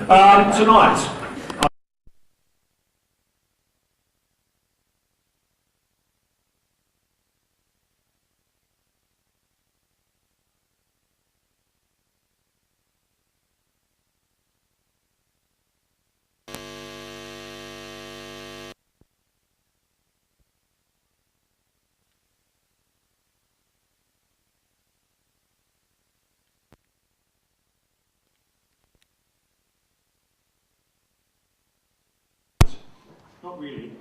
Tonight, not really.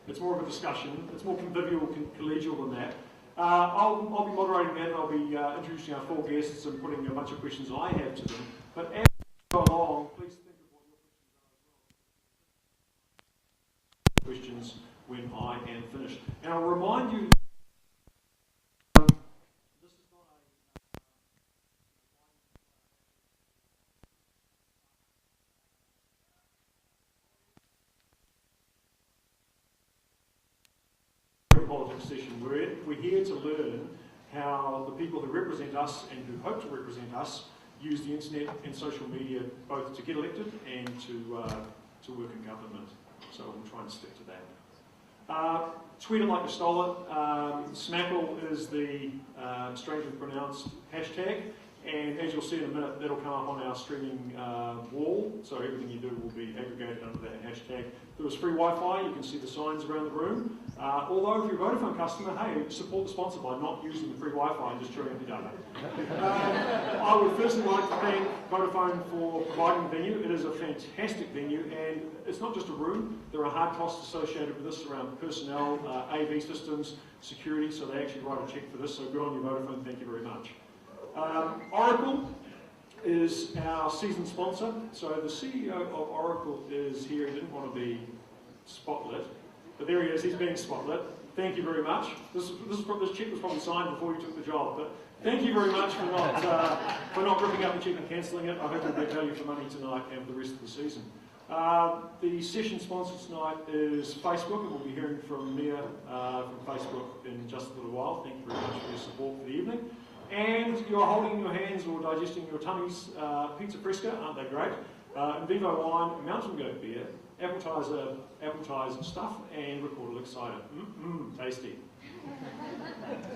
It's more of a discussion. It's more convivial, collegial than that. I'll be moderating that, and I'll be introducing our 4 guests and putting a bunch of questions I have to them. But as we go along, please think of what your questions are as well. Questions when I am finished. And I'll remind you, this is not a politics session. We're here to learn how the people who represent us and who hope to represent us use the internet and social media both to get elected and to work in government. So we'll try and stick to that. Tweet it like you stole it. SMCAKL is the strangely pronounced hashtag, and as you'll see in a minute, that'll come up on our streaming wall, so everything you do will be aggregated under that hashtag. There was free Wi-Fi, you can see the signs around the room. Although if you're a Vodafone customer, hey, support the sponsor by not using the free Wi-Fi and just chewing up your data. I would firstly like to thank Vodafone for providing the venue. It is a fantastic venue, and it's not just a room. There are hard costs associated with this around personnel, AV systems, security, so they actually write a check for this, so good on you Vodafone, thank you very much. Oracle is our season sponsor. So the CEO of Oracle is here. He didn't want to be spotlit, but there he is. He's being spotlit. Thank you very much. This check was probably signed before you took the job, but thank you very much for not ripping up the check and cancelling it. I hope you'll get value for money tonight and for the rest of the season. The session sponsor tonight is Facebook, and we'll be hearing from Mia from Facebook in just a little while. Thank you very much for your support for the evening. And you're holding in your hands or digesting your tummies Pizza Fresca, aren't they great? In Vivo Wine, Mountain Goat Beer, appetizer stuff, and recorded cider. Tasty.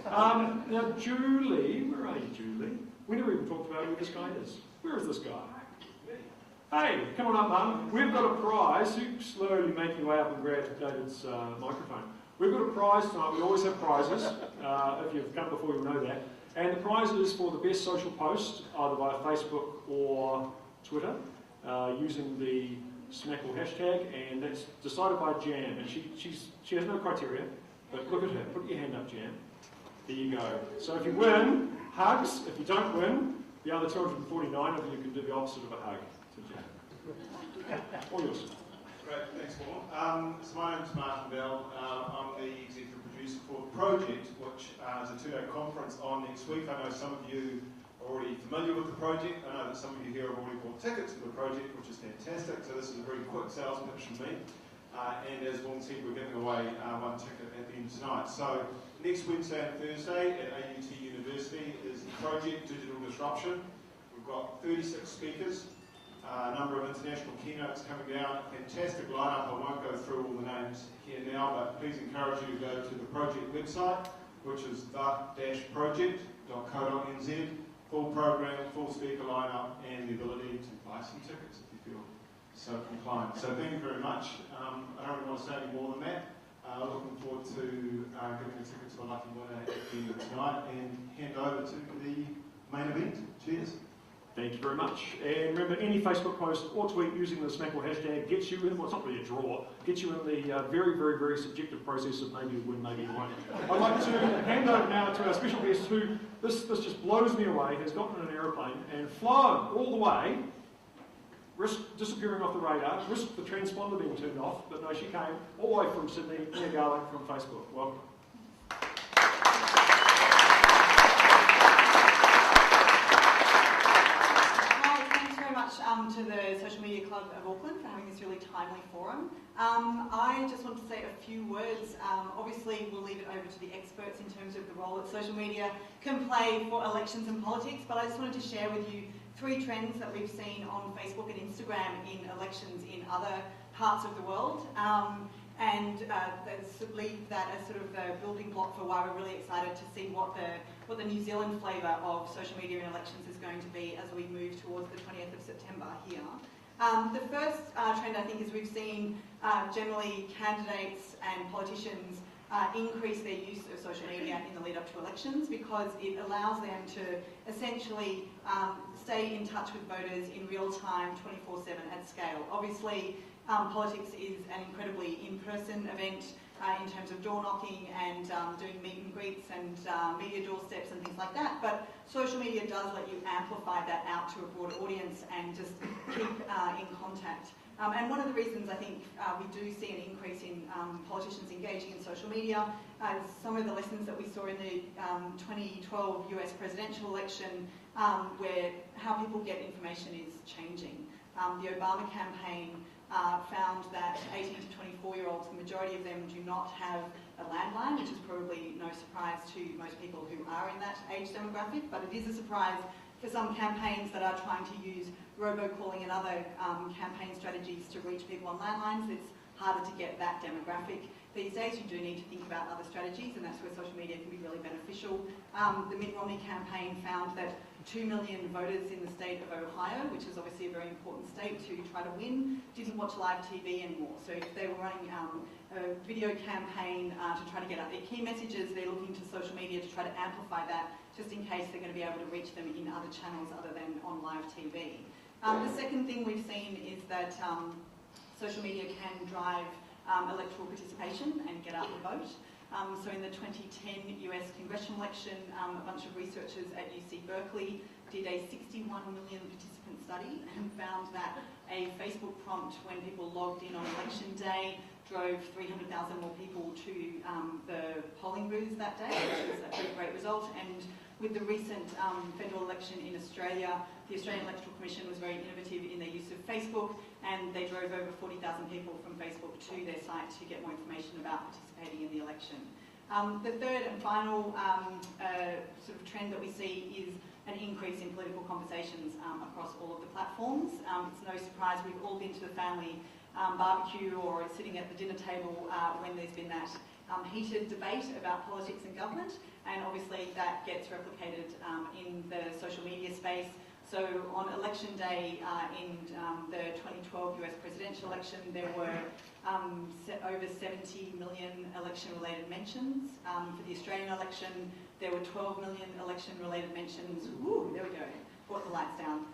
Now Julie, where are you Julie? We never even talked about who this guy is. Where is this guy? Hey, come on up Mum. We've got a prize. You slowly make your way up and grab David's microphone. We've got a prize tonight. We always have prizes. If you've come before you'll know that. And the prize is for the best social post, either via Facebook or Twitter, using the SMCAKL hashtag, and that's decided by Jan. And she has no criteria, but look at her. Put your hand up, Jan. There you go. So if you win, hugs. If you don't win, the other 249 of you can do the opposite of a hug to Jan. All yours. Great, thanks Paul. So my name's Martin Bell. I'm the executive producer for the project, which is a 2-day conference on next week. I know some of you are already familiar with the project. I know that some of you here have already bought tickets to the project, which is fantastic. So this is a very quick sales pitch from me. And as Vaughan said, we're giving away 1 ticket at the end tonight. So next Wednesday and Thursday at AUT University is the project Digital Disruption. We've got 36 speakers. A number of international keynotes coming down, fantastic lineup. I won't go through all the names here now, but please encourage you to go to the project website, which is the-project.co.nz. Full program, full speaker lineup, and the ability to buy some tickets if you feel so inclined. So thank you very much. I don't really want to say any more than that. Looking forward to giving the tickets to a lucky winner at the end of tonight and hand over to the main event. Cheers. Thank you very much. And remember, any Facebook post or tweet using the SMCAKL hashtag gets you in, well, it's not really a draw, gets you in the very, very, very subjective process of maybe you win, maybe you won't. I'd like to hand over now to our special guest who, this just blows me away, has gotten in an aeroplane and flown all the way, risked disappearing off the radar, risked the transponder being turned off, but no, she came all the way from Sydney, Mia Garlick from Facebook. Welcome. To the Social Media Club of Auckland for having this really timely forum. I just want to say a few words. Obviously, we'll leave it over to the experts in terms of the role that social media can play for elections and politics, but I just wanted to share with you three trends that we've seen on Facebook and Instagram in elections in other parts of the world. And leave that as sort of the building block for why we're really excited to see what the New Zealand flavour of social media in elections is going to be as we move towards the 20th of September here. The first trend, I think, is we've seen generally candidates and politicians increase their use of social media in the lead up to elections, because it allows them to essentially stay in touch with voters in real time, 24/7 at scale. Obviously, politics is an incredibly in-person event in terms of door knocking and doing meet and greets and media doorsteps and things like that, but social media does let you amplify that out to a broad audience and just keep in contact. And one of the reasons I think we do see an increase in politicians engaging in social media is some of the lessons that we saw in the 2012 US presidential election, where how people get information is changing. The Obama campaign found that 18 to 24-year-olds, the majority of them do not have a landline, which is probably no surprise to most people who are in that age demographic, but it is a surprise for some campaigns that are trying to use robocalling and other campaign strategies to reach people on landlines. It's harder to get that demographic. These days you do need to think about other strategies, and that's where social media can be really beneficial. The Mitt Romney campaign found that 2 million voters in the state of Ohio, which is obviously a very important state to try to win, didn't watch live TV anymore. So if they were running a video campaign to try to get out their key messages, they're looking to social media to try to amplify that, just in case they're going to be able to reach them in other channels other than on live TV. The second thing we've seen is that social media can drive electoral participation and get out the vote. So in the 2010 US congressional election, a bunch of researchers at UC Berkeley did a 61 million participant study and found that a Facebook prompt when people logged in on election day drove 300,000 more people to the polling booths that day, which was a pretty great result. And with the recent federal election in Australia, the Australian Electoral Commission was very innovative in their use of Facebook, and they drove over 40,000 people from Facebook to their site to get more information about participating in the election. The third and final sort of trend that we see is an increase in political conversations across all of the platforms. It's no surprise we've all been to the family barbecue or sitting at the dinner table when there's been that heated debate about politics and government, and obviously that gets replicated in the social media space. So on election day in the 2012 US presidential election, there were over 70 million election-related mentions. For the Australian election, there were 12 million election-related mentions. Woo, there we go. Brought the lights down.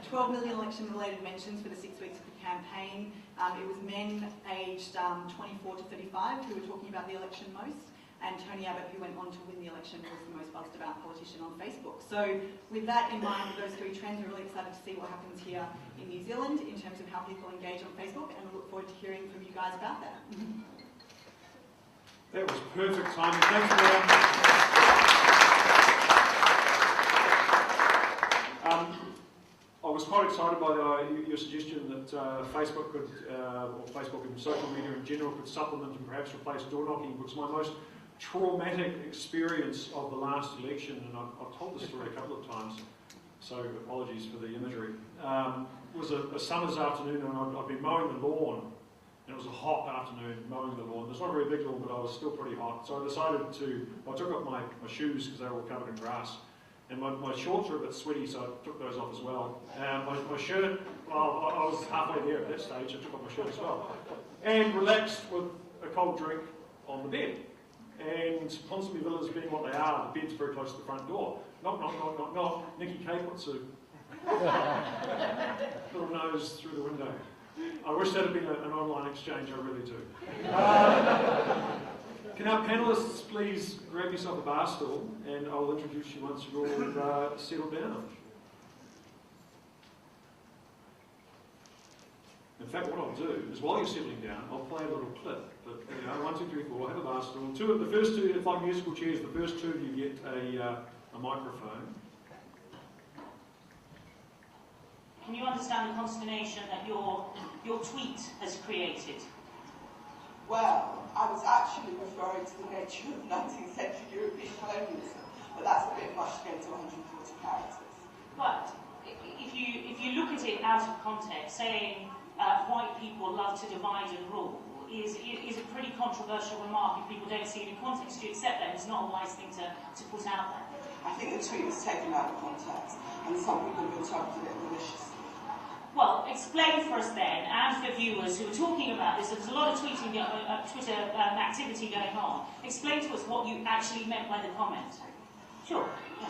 12 million election-related mentions for the 6 weeks of the campaign. It was men aged 24 to 35 who were talking about the election most, and Tony Abbott, who went on to win the election, was the most buzzed about politician on Facebook. So with that in mind, with those three trends, we're really excited to see what happens here in New Zealand in terms of how people engage on Facebook, and we look forward to hearing from you guys about that. That was perfect timing. Thanks for that. I was quite excited by your suggestion that Facebook could, or Facebook and social media in general, could supplement and perhaps replace door knocking, because my most traumatic experience of the last election, and I've told this story a couple of times, so apologies for the imagery, was a summer's afternoon, and I'd been mowing the lawn, and it was a hot afternoon mowing the lawn. It's not a very big lawn, but I was still pretty hot, so I decided to, I took off my shoes because they were all covered in grass. And my shorts were a bit sweaty, so I took those off as well. My shirt, well, I was halfway there at that stage, I took off my shirt as well. And relaxed with a cold drink on the bed. And Ponsonby Villas being what they are, the bed's very close to the front door. Knock, knock, knock, knock, knock. Nikki K puts a little nose through the window. I wish that had been an online exchange, I really do. Can our panellists please grab yourself a bar stool, and I'll introduce you once you're all settled down. In fact, what I'll do is, while you're settling down, I'll play a little clip. But, you know, 1, 2, 3, 4, have a bar stool. The first two, it's like musical chairs, the first two of you get a microphone. Can you understand the consternation that your tweet has created? Well, I was actually referring to the nature of 19th century European colonialism, but that's a bit much to go to 140 characters. Well, it out of context, saying white people love to divide and rule is a pretty controversial remark if people don't see it in context. Do you accept that? It's not a wise thing to put out there. I think the tweet was taken out of context, and some people have interpreted it maliciously. Well, explain for us then, and for viewers who are talking about this, there's a lot of tweeting, Twitter activity going on. Explain to us what you actually meant by the comment. Sure. Yeah.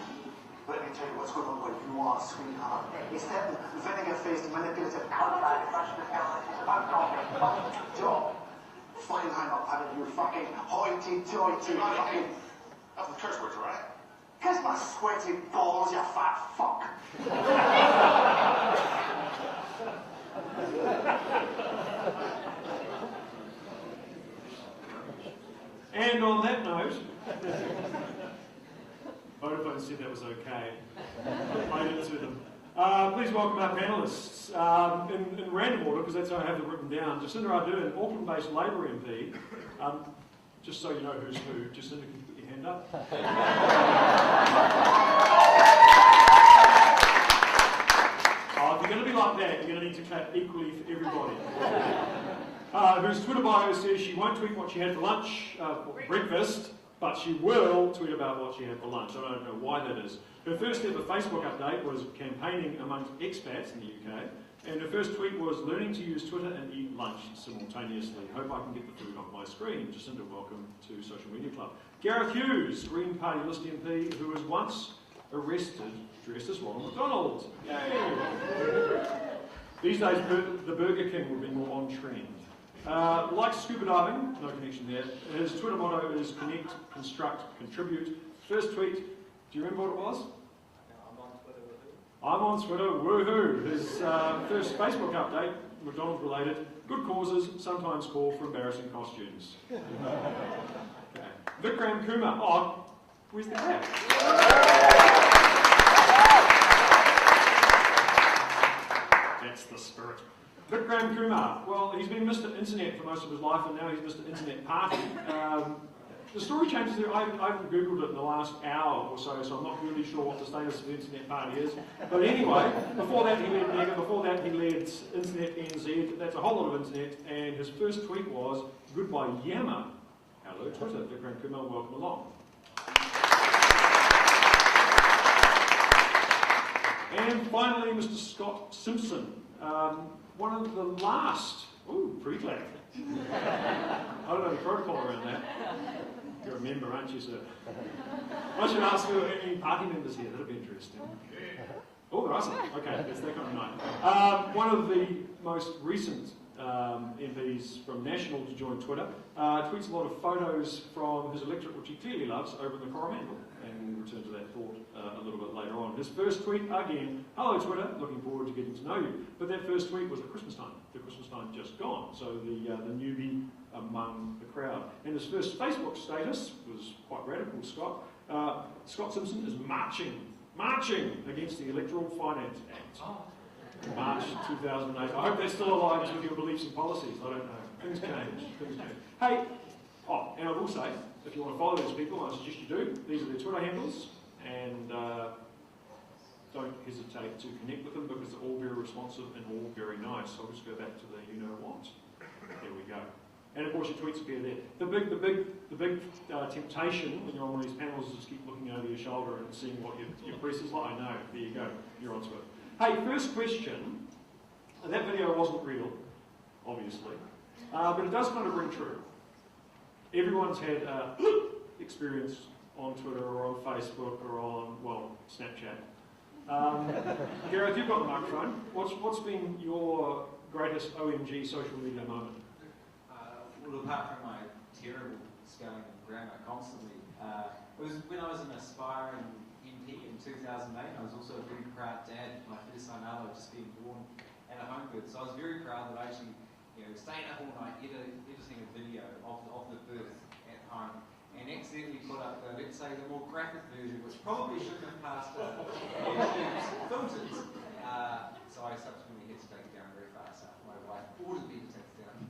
Let me tell you what's going on with you are, sweetheart. It's that vinegar-faced, manipulative, outside fashionist girl that is about talking fucking job. Fine, hang up, having you fucking hoity-toity fucking... That's the curse words, right? Kiss my sweaty balls, you fat fuck. And on that note, Vodafone said that was okay. I did it to them. Please welcome our panellists. In random order, because that's how I have them written down. Jacinda Ardern, Auckland-based Labour MP. Just so you know who's who, Jacinda, can you put your hand up? Oh, if you're going to be like that, you're going to need to clap equally for everybody. Whose Twitter bio says she won't tweet what she had for lunch, breakfast, but she will tweet about what she had for lunch. I don't know why that is. Her first ever Facebook update was campaigning amongst expats in the UK, and her first tweet was learning to use Twitter and eat lunch simultaneously. Hope I can get the food off my screen. Jacinda, welcome to Social Media Club. Gareth Hughes, Green Party list MP, who was once arrested dressed as Ronald McDonald. Yay! These days, the Burger King would be more on trend. Like scuba diving, no connection there, his Twitter motto is connect, construct, contribute. First tweet, do you remember what it was? I'm on Twitter, woohoo! His first Facebook update, McDonald's related, good causes sometimes call for embarrassing costumes. Okay. Vikram Kumar, oh, where's the cat? That's the spirit. Vikram Kumar, well, he's been Mr. Internet for most of his life, and now he's Mr. Internet Party. The story changes there. I haven't Googled it in the last hour or so I'm not really sure what the status of the Internet Party is. But anyway, before that he led Mega, before that he led Internet NZ, that's a whole lot of internet, and his first tweet was, goodbye Yammer. Hello Twitter, Vikram Kumar, welcome along. And finally, Mr. Scott Simpson. One of the last, pre-clap. I don't know the protocol around that. You're a member, aren't you, sir? I should ask you any party members here, that'd be interesting. Oh, there are some. Okay, it's that kind of night. One of the most recent MPs from National to join Twitter tweets a lot of photos from his electorate, which he clearly loves, over in the Coromandel. And we'll return to that thought a little bit later on. His first tweet, again, hello Twitter, looking forward to getting to know you. But that first tweet was at Christmas time. The Christmas time just gone, so the newbie among the crowd. And his first Facebook status was quite radical, Scott. Scott Simpson is marching against the Electoral Finance Act. March 2008. I hope that still aligns with your beliefs and policies. I don't know. Things change. Hey, and I will say, if you want to follow those people, I suggest you do. These are their Twitter handles, and don't hesitate to connect with them because they're all very responsive and all very nice. I'll just go back to the you know what. There we go. And of course your tweets appear there. The big temptation when you're on one of these panels is just keep looking over your shoulder and seeing what your press is like. No, there you go. You're on Twitter. Hey, first question. That video wasn't real, obviously, but it does kind of ring true. Everyone's had experience on Twitter or on Facebook or on, well, Snapchat. Gareth, you've got the microphone. What's been your greatest OMG social media moment? Well, apart from my terrible spelling and grammar constantly, it was when I was an aspiring MP in 2008. I was also a very proud dad. My first son, Arlo, just being born at a home birth. So I was very proud that I actually, staying up all night editing a video of the birth at home, and accidentally put up, let's say, the more graphic version, which probably shouldn't have passed YouTube's filters. So I subsequently had to take it down very fast. My wife ordered me to take it down.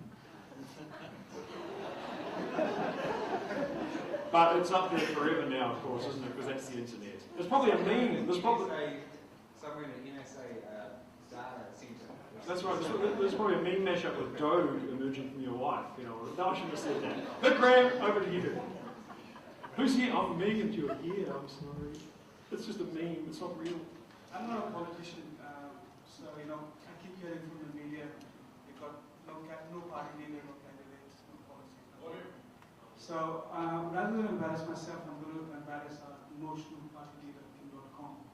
But it's up there forever now, of course, isn't it? Because that's the internet. There's probably a meme. There's probably somewhere in the NSA data centre. That's right. There's probably a meme mashup with Doge emerging from your wife. You know, no, I shouldn't have said that. But Graham, over to you. Who's here? I'm Megan. You're here. I'm sorry. It's just a meme. It's not real. I'm not a politician, so you know, I keep hearing from the media. They've got no party leader, no candidates, no policies. So rather than embarrass myself, I'm going to embarrass our notional party leader, Kim.com.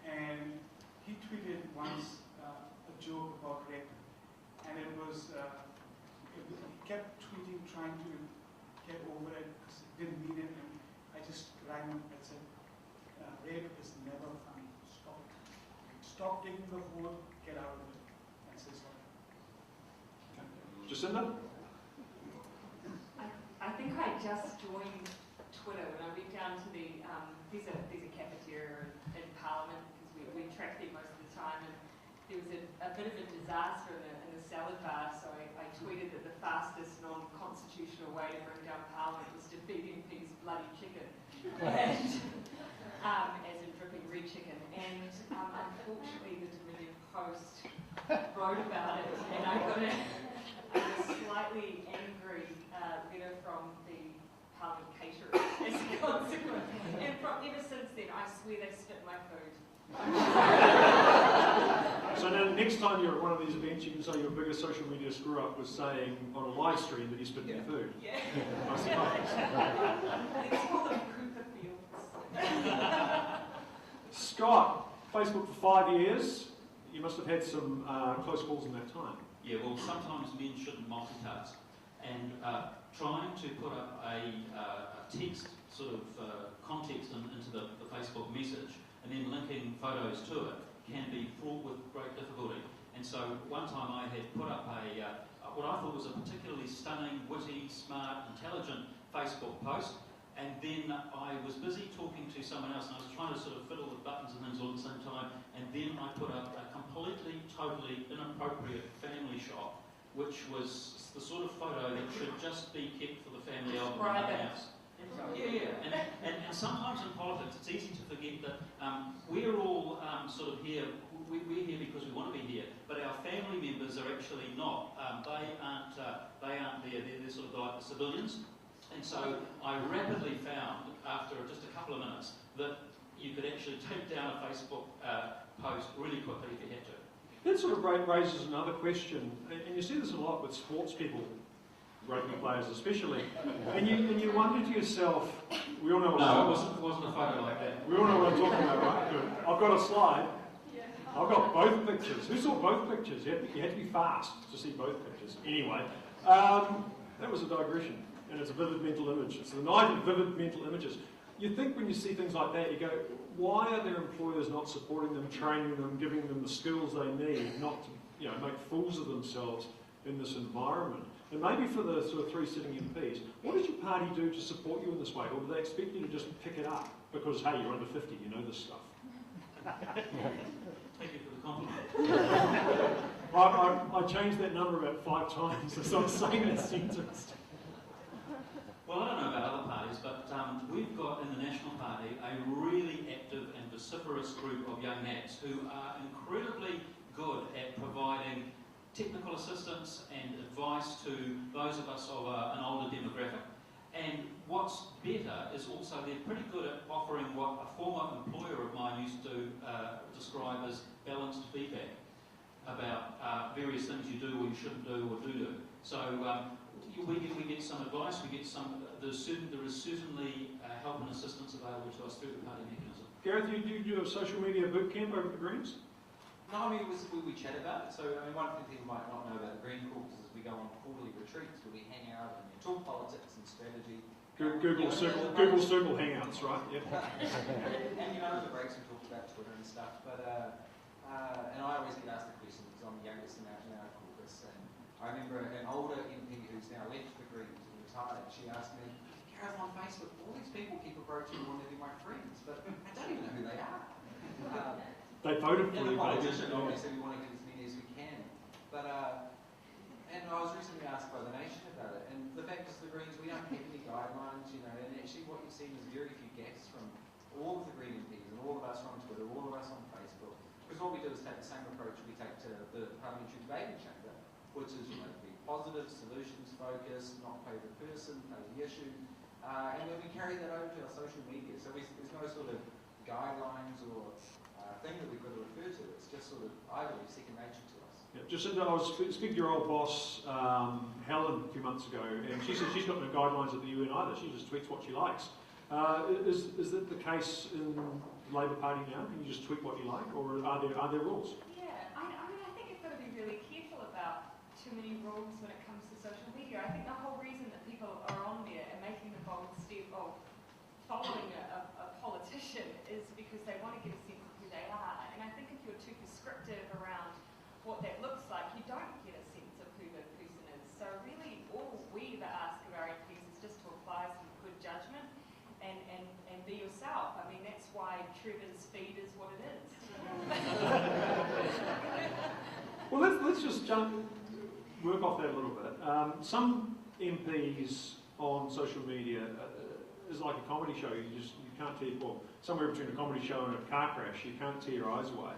And he tweeted once a joke about rape, and it was he kept tweeting, trying to get over it because it didn't mean it, and I just rang him and said, rape is never funny. Stop it. Stop taking the whole, get out of it. And say sorry. Jacinda? I think I just joined Twitter when I went down to the, there's a cafeteria in Parliament because we track there most of the time, and there was a bit of a disaster in the salad bar, so I tweeted that the fastest non-constitutional way to bring down Parliament was to feed MPs bloody chicken. And, as in dripping red chicken. And unfortunately the Dominion Post wrote about it, and I got a slightly angry letter from the Parliament caterer as a consequence. And ever since then, I swear they spit my food. So now next time you're at one of these events, you can say your biggest social media screw-up was saying on a live stream that you spit your food. Yeah. I suppose. Let's call them Cooper Fields. Scott, Facebook for 5 years. You must have had some close calls in that time. Yeah, well, sometimes men shouldn't multitask. And trying to put up a text sort of context into the Facebook message and then linking photos to it can be fraught with great difficulty. And so one time I had put up what I thought was a particularly stunning, witty, smart, intelligent Facebook post, and then I was busy talking to someone else and I was trying to sort of fiddle with buttons and things all at the same time, and then I put up a completely, totally inappropriate family shot, which was the sort of photo that should just be kept for the family album and nothing else. Yeah. And sometimes in politics it's easy to forget that we're all sort of here, we're here because we want to be here, but our family members are actually not. They aren't there, they're sort of like the civilians. And so I rapidly found, after just a couple of minutes, that you could actually take down a Facebook post really quickly if you had to. That sort of raises another question, and you see this a lot with sports people, rugby players especially, and you wonder to yourself, we all know what it wasn't a photo like that. We all know what I'm talking about, right? Good. I've got a slide. I've got both pictures. Who saw both pictures? You had to be fast to see both pictures. Anyway, that was a digression, and it's a vivid mental image. It's the night of vivid mental images. You think when you see things like that, you go, why are their employers not supporting them, training them, giving them the skills they need, not to make fools of themselves in this environment? And maybe for the sort of 3 sitting MPs, what does your party do to support you in this way? Or do they expect you to just pick it up? Because, hey, you're under 50, you know this stuff. Thank you for the compliment. I changed that number about 5 times as I was saying that sentence. Well, I don't know about other parties, but we've got in the National Party a really active and vociferous group of young nats who are incredibly good at providing technical assistance and advice to those of us of an older demographic. And what's better is also they're pretty good at offering what a former employer of mine used to describe as balanced feedback about various things you do or you shouldn't do or do. So we get some advice, we get some. There is certainly help and assistance available to us through the party mechanism. Gareth, you do a social media boot camp over the Greens? No, I mean, we chat about it. So, I mean, one thing people might not know about the Green Caucus is we go on quarterly retreats where we hang out and we talk politics and strategy. Google Circle Hangouts, right? Yep. and you know, the breaks we talk about Twitter and stuff. But and I always get asked the question because I'm the youngest in our caucus. And I remember an older MP who's now left the Greens and retired. She asked me, "Gareth, on Facebook, all these people keep approaching me wanting to be my friends, but I don't even know who they are." They voted for you, politician, obviously, we want to get as many as we can. But, and I was recently asked by the nation about it, and the fact is the Greens, we don't have any guidelines, and actually what you've seen is very few guests from all of the Green MPs, and all of us on Twitter, all of us on Facebook, Because what we do is take the same approach we take to the parliamentary debating chamber, which is, be positive, solutions focused, not pay the person, pay the issue, and then we carry that over to our social media. So there's no sort of guidelines or thing that we've got to refer to. It's just sort of, I believe, second nature to us. Yeah, Jacinda, I was speaking to your old boss, Helen, a few months ago, and she said she's got no guidelines at the UN either. She just tweets what she likes. Is that the case in the Labour Party now? Can you just tweet what you like, or are there rules? Yeah, I mean, I think you've got to be really careful about too many rules when it comes to social media. I think the whole reason that people are on there and making the bold step of following a politician is because they want to get a sense of who they are. And I think if you're too prescriptive around what that looks like, you don't get a sense of who the person is. So really, all we ever ask of our MPs is just to apply some good judgment and be yourself. I mean, that's why Trevor's feed is what it is. Well, let's just work off that a little bit. Some MPs on social media is like a comedy show. You can't tear, well, somewhere between a comedy show and a car crash, you can't tear your eyes away.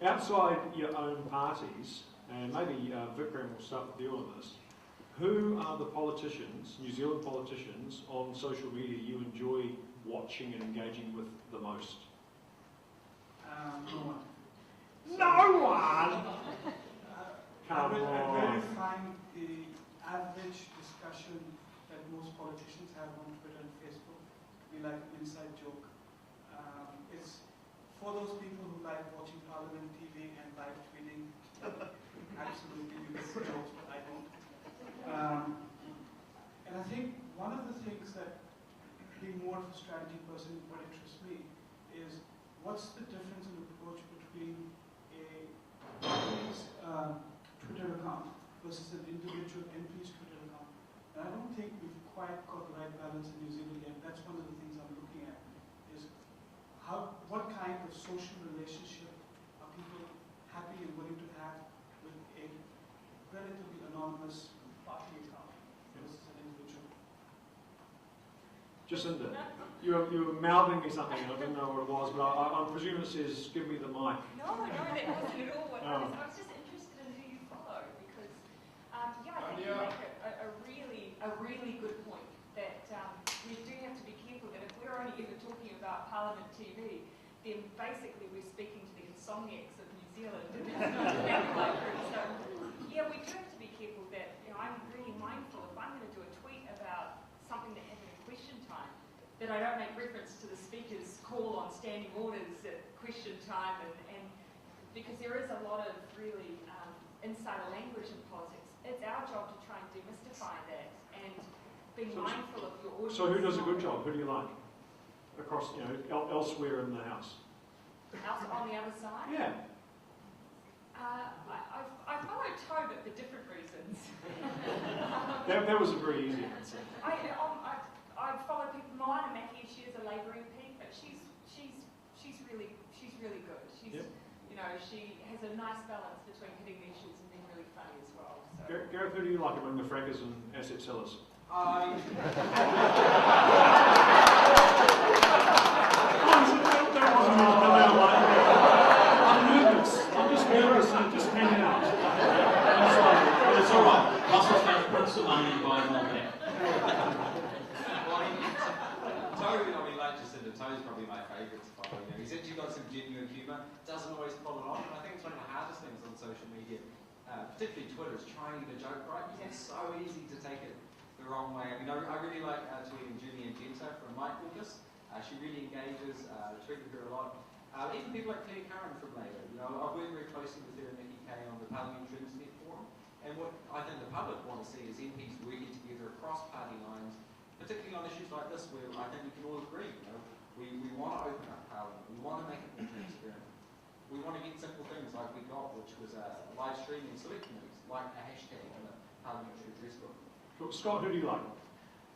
Outside your own parties, and maybe Vikram will start with you on this, who are the politicians, New Zealand politicians, on social media you enjoy watching and engaging with the most? No one. No one! Come I on. really find the average discussion that most politicians have on Twitter and Facebook to be like an inside joke. It's for those people who like watching Parliament TV and live tweeting. Absolutely, you get the jokes, but I don't. And I think one of the things that, being more of a strategy person, what interests me is what's the difference in approach between a MP's Twitter account versus an individual MP's Twitter account. And I don't think we've quite got the right balance in New Zealand yet. That's one of the things I'm looking at, is what kind of social relationship are people happy and willing to have with a relatively anonymous party account versus an individual. Jacinda, you were mouthing me something, and I didn't know what it was, but I presume it says, give me the mic. No, that wasn't at all what I was just interested in who you follow, because, I think you make a really good point, that we do have to be careful that if we're only ever talking about Parliament TV, then basically we're speaking to the insomniacs of New Zealand, and that's not exactly like it. So, yeah, we do have to be careful that, I'm really mindful if I'm going to do a tweet about something that happened in question time, that I don't make reference to the Speaker's call on standing orders at question time, and because there is a lot of really insider language in politics. It's our job to try and demystify that and be mindful of your audience. So who does a good job? Who do you like? Across, elsewhere in the House? On the other side? Yeah. I follow Toe, but for different reasons. That was a very easy answer. I follow people. Moana Mackie, she is a Labour MP, but she's really good. She has a nice balance between hitting the issues and being really funny as well. So. Gareth, who do you like among the frackers and asset sellers? I I'm nervous. I'm just nervous and just hanging out. It's all right. Russell's going to put some money and buy more back. Like Jacinda, Toe's probably my favourite to follow. He's actually got some genuine humour, doesn't always pull it off, and I think it's one of the hardest things on social media, particularly Twitter, is trying to get a joke right, because it's so easy to take it the wrong way. I really like tweeting Julie Gento from Mike Lucas. She really engages, tweeted her a lot. Even people like Claire Curran from Labour. I've worked very closely with her and Nikki Kay on the Parliamentary Internet Forum, and what I think the public want to see is MPs working together across party lines, particularly on issues like this, where I think we can all agree. We want to open up Parliament. We want to make it more transparent. We want to get simple things like we got, which was live streaming select committees, like a hashtag in the Parliamentary address book. Scott, who do you like?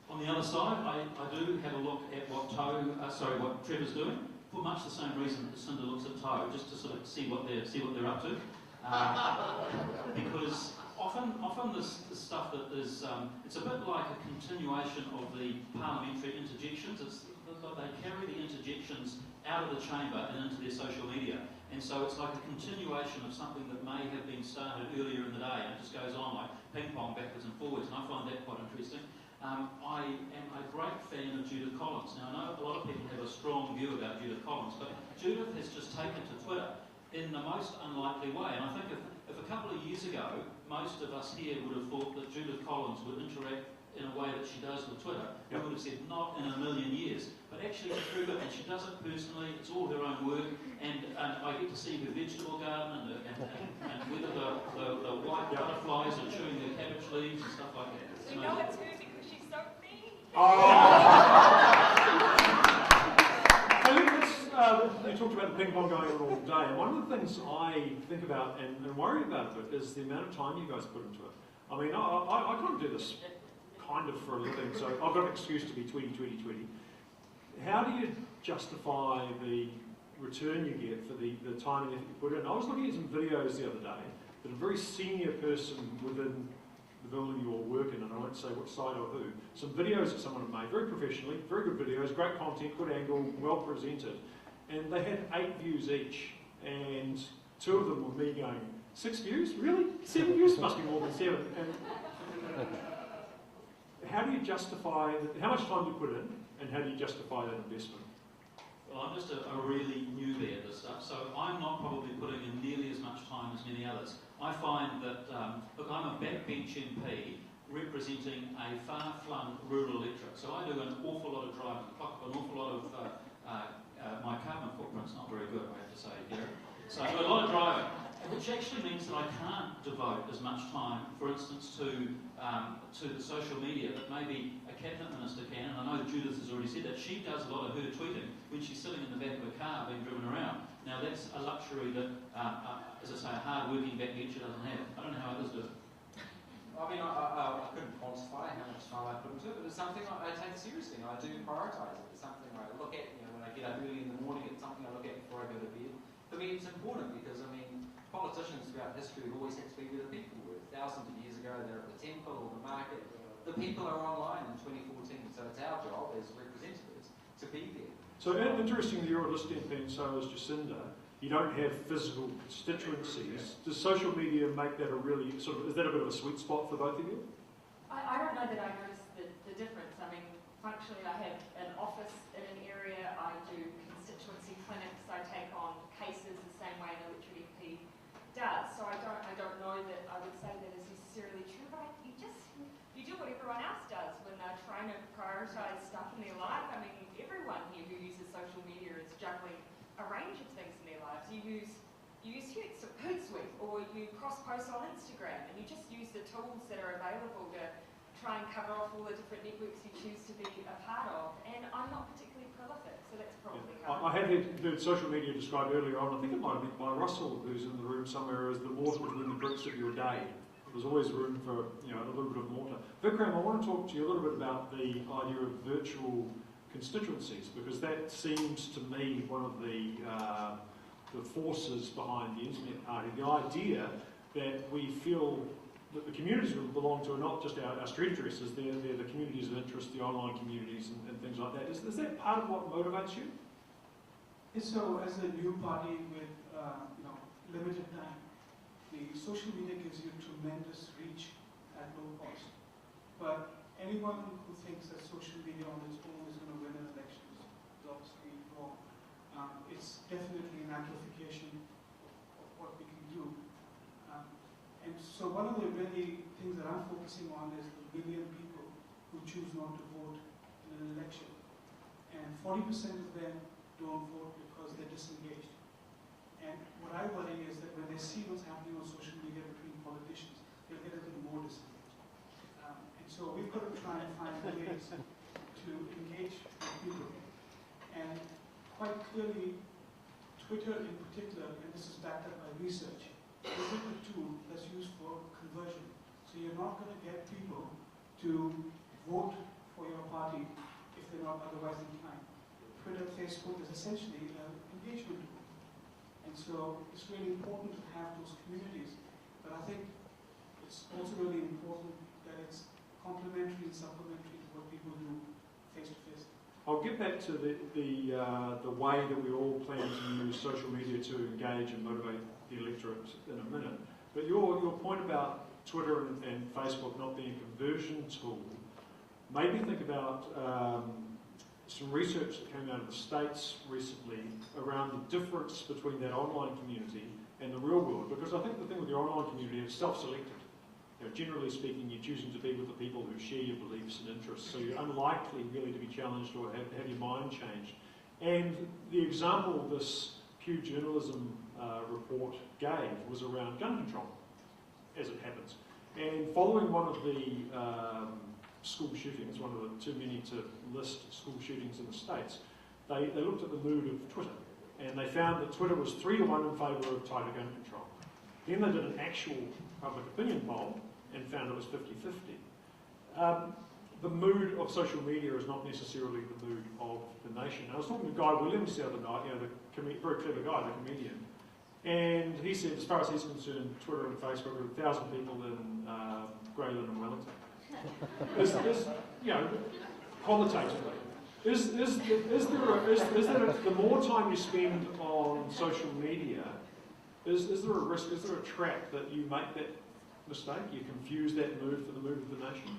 On the other side, I do have a look at what Trevor's doing, for much the same reason that Cinder looks at Toe, just to sort of see what they're up to. Because often this stuff that is, it's a bit like a continuation of the parliamentary interjections. They carry the interjections out of the chamber and into their social media. And so it's like a continuation of something that may have been started earlier in the day, and it just goes on like ping pong backwards and forwards, and I find that quite interesting. I am a great fan of Judith Collins. Now I know a lot of people have a strong view about Judith Collins, but Judith has just taken to Twitter in the most unlikely way. And I think if a couple of years ago, most of us here would have thought that Judith Collins would interact in a way that she does with Twitter, we would have said not in a million years. But actually it's very good, and she does it personally, it's all her own work, and I get to see her vegetable garden and whether the white butterflies are chewing their cabbage leaves and stuff like that. We know it's her because she's so mean. You talked about the ping pong going on all day, and one of the things I think about and worry about a bit is the amount of time you guys put into it. I mean, I kind of do this kind of for a living, so I've got an excuse to be tweety. How do you justify the return you get for the time and effort you put in? I was looking at some videos the other day that a very senior person within the building you all work in, and I won't say what side or who, some videos that someone had made, very professionally, very good videos, great content, good angle, well presented, and they had 8 views each, and 2 of them were me going, 6 views? Really? 7 views? Must be more than 7. And how do you justify, how much time do you put in, and how do you justify that investment? Well, I'm just a really newbie at this stuff, so I'm not probably putting in nearly as much time as many others. I find that, look, I'm a backbench MP representing a far-flung rural electorate, so I do an awful lot of driving, an awful lot of, my carbon footprint's not very good, I have to say, Gary. So I do a lot of driving, which actually means that I can't devote as much time, for instance, to the social media that maybe a cabinet minister can, and I know Judith has already said that. She does a lot of her tweeting when she's sitting in the back of a car being driven around. Now that's a luxury that, as I say, a hard-working backbencher doesn't have. I don't know how others do it. I mean, I couldn't quantify how much time I put into it, but it's something I take seriously, and I do prioritise it. It's something I look at, when I get up early in the morning, it's something I look at before I go to bed. For me, it's important because, I mean, politicians throughout history have always had to be where the people were. Thousands of years ago, they're at the temple or the market. The people are online in 2014, so it's our job as representatives to be there. So interesting that you're a listed MP and so is Jacinda. You don't have physical constituencies. Does social media make that a really, is that a bit of a sweet spot for both of you? I don't know that I notice the difference. I mean, functionally I have an office in an area, I do constituency clinics, I take on cases the same way an elected MP does. So I don't know that I would say that is necessarily true, but you do what everyone else does when they're trying to prioritise stuff in their life. I mean, everyone here who uses social media is juggling a range of things in their lives. You use Hootsuite, or you cross-post on Instagram, and you just use the tools that are available to try and cover off all the different networks you choose to be a part of. And I'm not particularly prolific, so that's probably how I had heard social media described earlier on, I think it might have been by Russell, who's in the room somewhere, as the mortar within the bricks of your day. There's always room for a little bit of mortar. Vikram, I want to talk to you a little bit about the idea of virtual constituencies, because that seems to me one of the forces behind the Internet Party. The idea that we feel that the communities we belong to are not just our street addresses, they're the communities of interest, the online communities and things like that. Is that part of what motivates you? So as a new party with limited time, the social media gives you tremendous reach at low cost. But anyone who thinks that social media on its own is going to win an election is obviously wrong. It's definitely an amplification of what we can do. And so one of the really things that I'm focusing on is the million people who choose not to vote in an election. And 40% of them don't vote because they're disengaged. And what I worry is that when they see what's happening on social media between politicians, they'll get a little more disengaged. And so we've got to try and find ways to engage with people. And quite clearly, Twitter in particular, and this is backed up by research, is a tool that's used for conversion. So you're not going to get people to vote for your party if they're not otherwise inclined. Twitter, Facebook is essentially an engagement tool. And so it's really important to have those communities. But I think it's also really important that it's complementary and supplementary to what people do face to face. I'll get back to the way that we all plan to use social media to engage and motivate the electorate in a minute. But your point about Twitter and Facebook not being a conversion tool made me think about some research that came out of the States recently around the difference between that online community and the real world. Because I think the thing with your online community is self-selected. You know, generally speaking, you're choosing to be with the people who share your beliefs and interests, so you're unlikely really to be challenged or have your mind changed. And the example this Pew Journalism report gave was around gun control, as it happens. And following one of the school shootings, one of the too many to list school shootings in the States, they looked at the mood of Twitter, and they found that Twitter was 3-to-1 in favour of tighter gun control. Then they did an actual public opinion poll and found it was 50-50. The mood of social media is not necessarily the mood of the nation. I was talking to Guy Williams the other night, you know, the very clever guy, the comedian, and he said, as far as he's concerned, Twitter and Facebook are 1,000 people in Greyland and Wellington. Is you know, qualitatively, is there the more time you spend on social media, is there a risk, is there a trap that you make that mistake, you confuse that mood for the mood of the nation?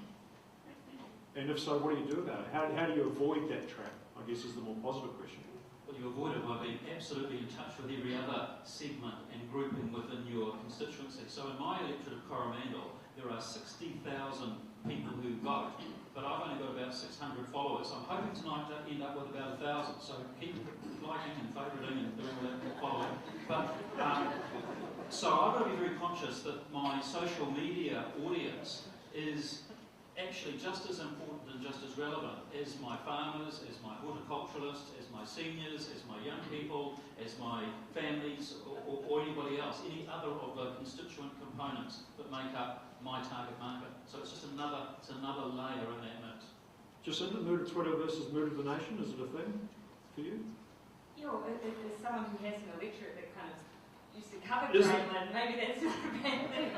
And if so, what do you do about it? How do you avoid that trap, I guess is the more positive question. Well, you avoid it by being absolutely in touch with every other segment and grouping within your constituency. So in my electorate of Coromandel, there are 60,000 people who vote, but I've only got about 600 followers. I'm hoping tonight to end up with about 1,000, so keep liking and favouriting and doing all that following. But, so I've got to be very conscious that my social media audience is actually just as important and just as relevant as my farmers, as my horticulturalists, as my seniors, as my young people, as my families, or anybody else, any other of the constituent components that make up my target market. So it's just another layer in that mix. Jacinta, mood of Twitter versus mood of the nation, is it a thing for you? You know, as someone who has an electorate that kind of used to cover Greyland, maybe that's not a bad thing.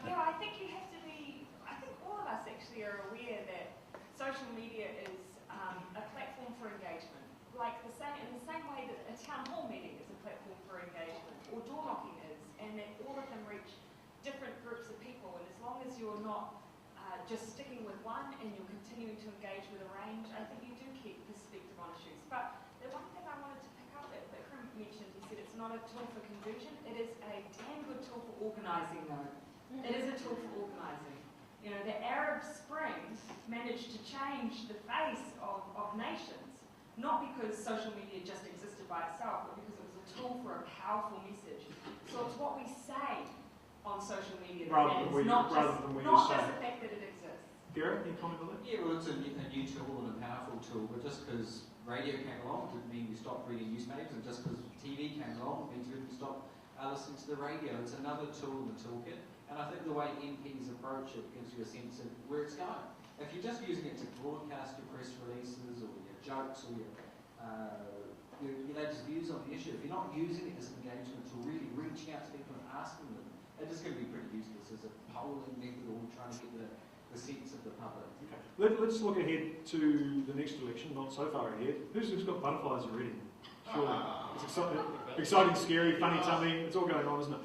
You know, I think you have to be, I think all of us actually are aware that social media is a platform for engagement. Like in the same way that a town hall meeting is a platform for engagement, or door knocking is, and that all of them reach different groups of people, and as long as you're not just sticking with one and you're continuing to engage with a range, I think you do keep perspective on issues. But the one thing I wanted to pick up that Vikram mentioned, he said it's not a tool for conversion, it is a damn good tool for organising though. It is a tool for organising. You know, the Arab Spring managed to change the face of nations, not because social media just existed by itself, but because it was a tool for a powerful message. So it's what we say on social media that matters, not just the fact that it exists. Garrett, any comment on that? Yeah, well, it's a new tool and a powerful tool, but just because radio came along didn't mean we stopped reading newspapers, and just because TV came along means we didn't stop listening to the radio. It's another tool in the toolkit, and I think the way MPs approach it gives you a sense of where it's going. If you're just using it to broadcast your press releases or your jokes or your latest views on the issue, if you're not using it as an engagement tool, really reaching out to people and asking them, it's just going to be pretty useless as a polling method or trying to get the sense of the public. Okay. Let's look ahead to the next election, not so far ahead. Who's got butterflies already? Surely. It's exciting, scary, funny tummy, it's all going on, isn't it?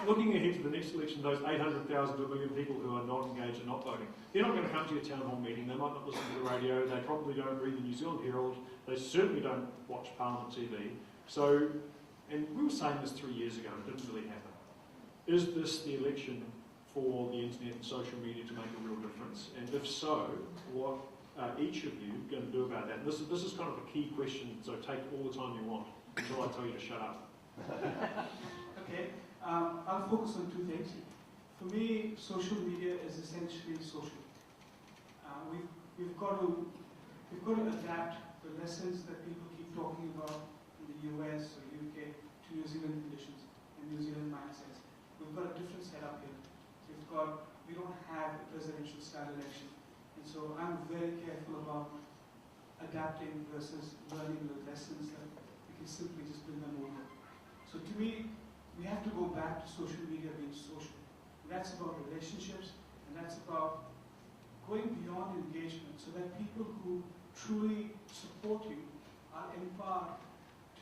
Looking ahead to the next election, those 800,000 to 1 million people who are not engaged and not voting, they're not going to come to your town hall meeting, they might not listen to the radio, they probably don't read the New Zealand Herald, they certainly don't watch Parliament TV. So, and we were saying this 3 years ago, it didn't really happen. Is this the election for the internet and social media to make a real difference? And if so, what are each of you going to do about that? And this is kind of a key question, so take all the time you want until I tell you to shut up. Okay, I'll focus on two things. For me, social media is essentially social. We've got to adapt the lessons that people keep talking about in the US or UK to New Zealand conditions and New Zealand mindsets. We've got a different setup here. We don't have a presidential style election, and so I'm very careful about adapting versus learning the lessons that we can simply just bring them over. So to me, we have to go back to social media being social. And that's about relationships, and that's about going beyond engagement so that people who truly support you are empowered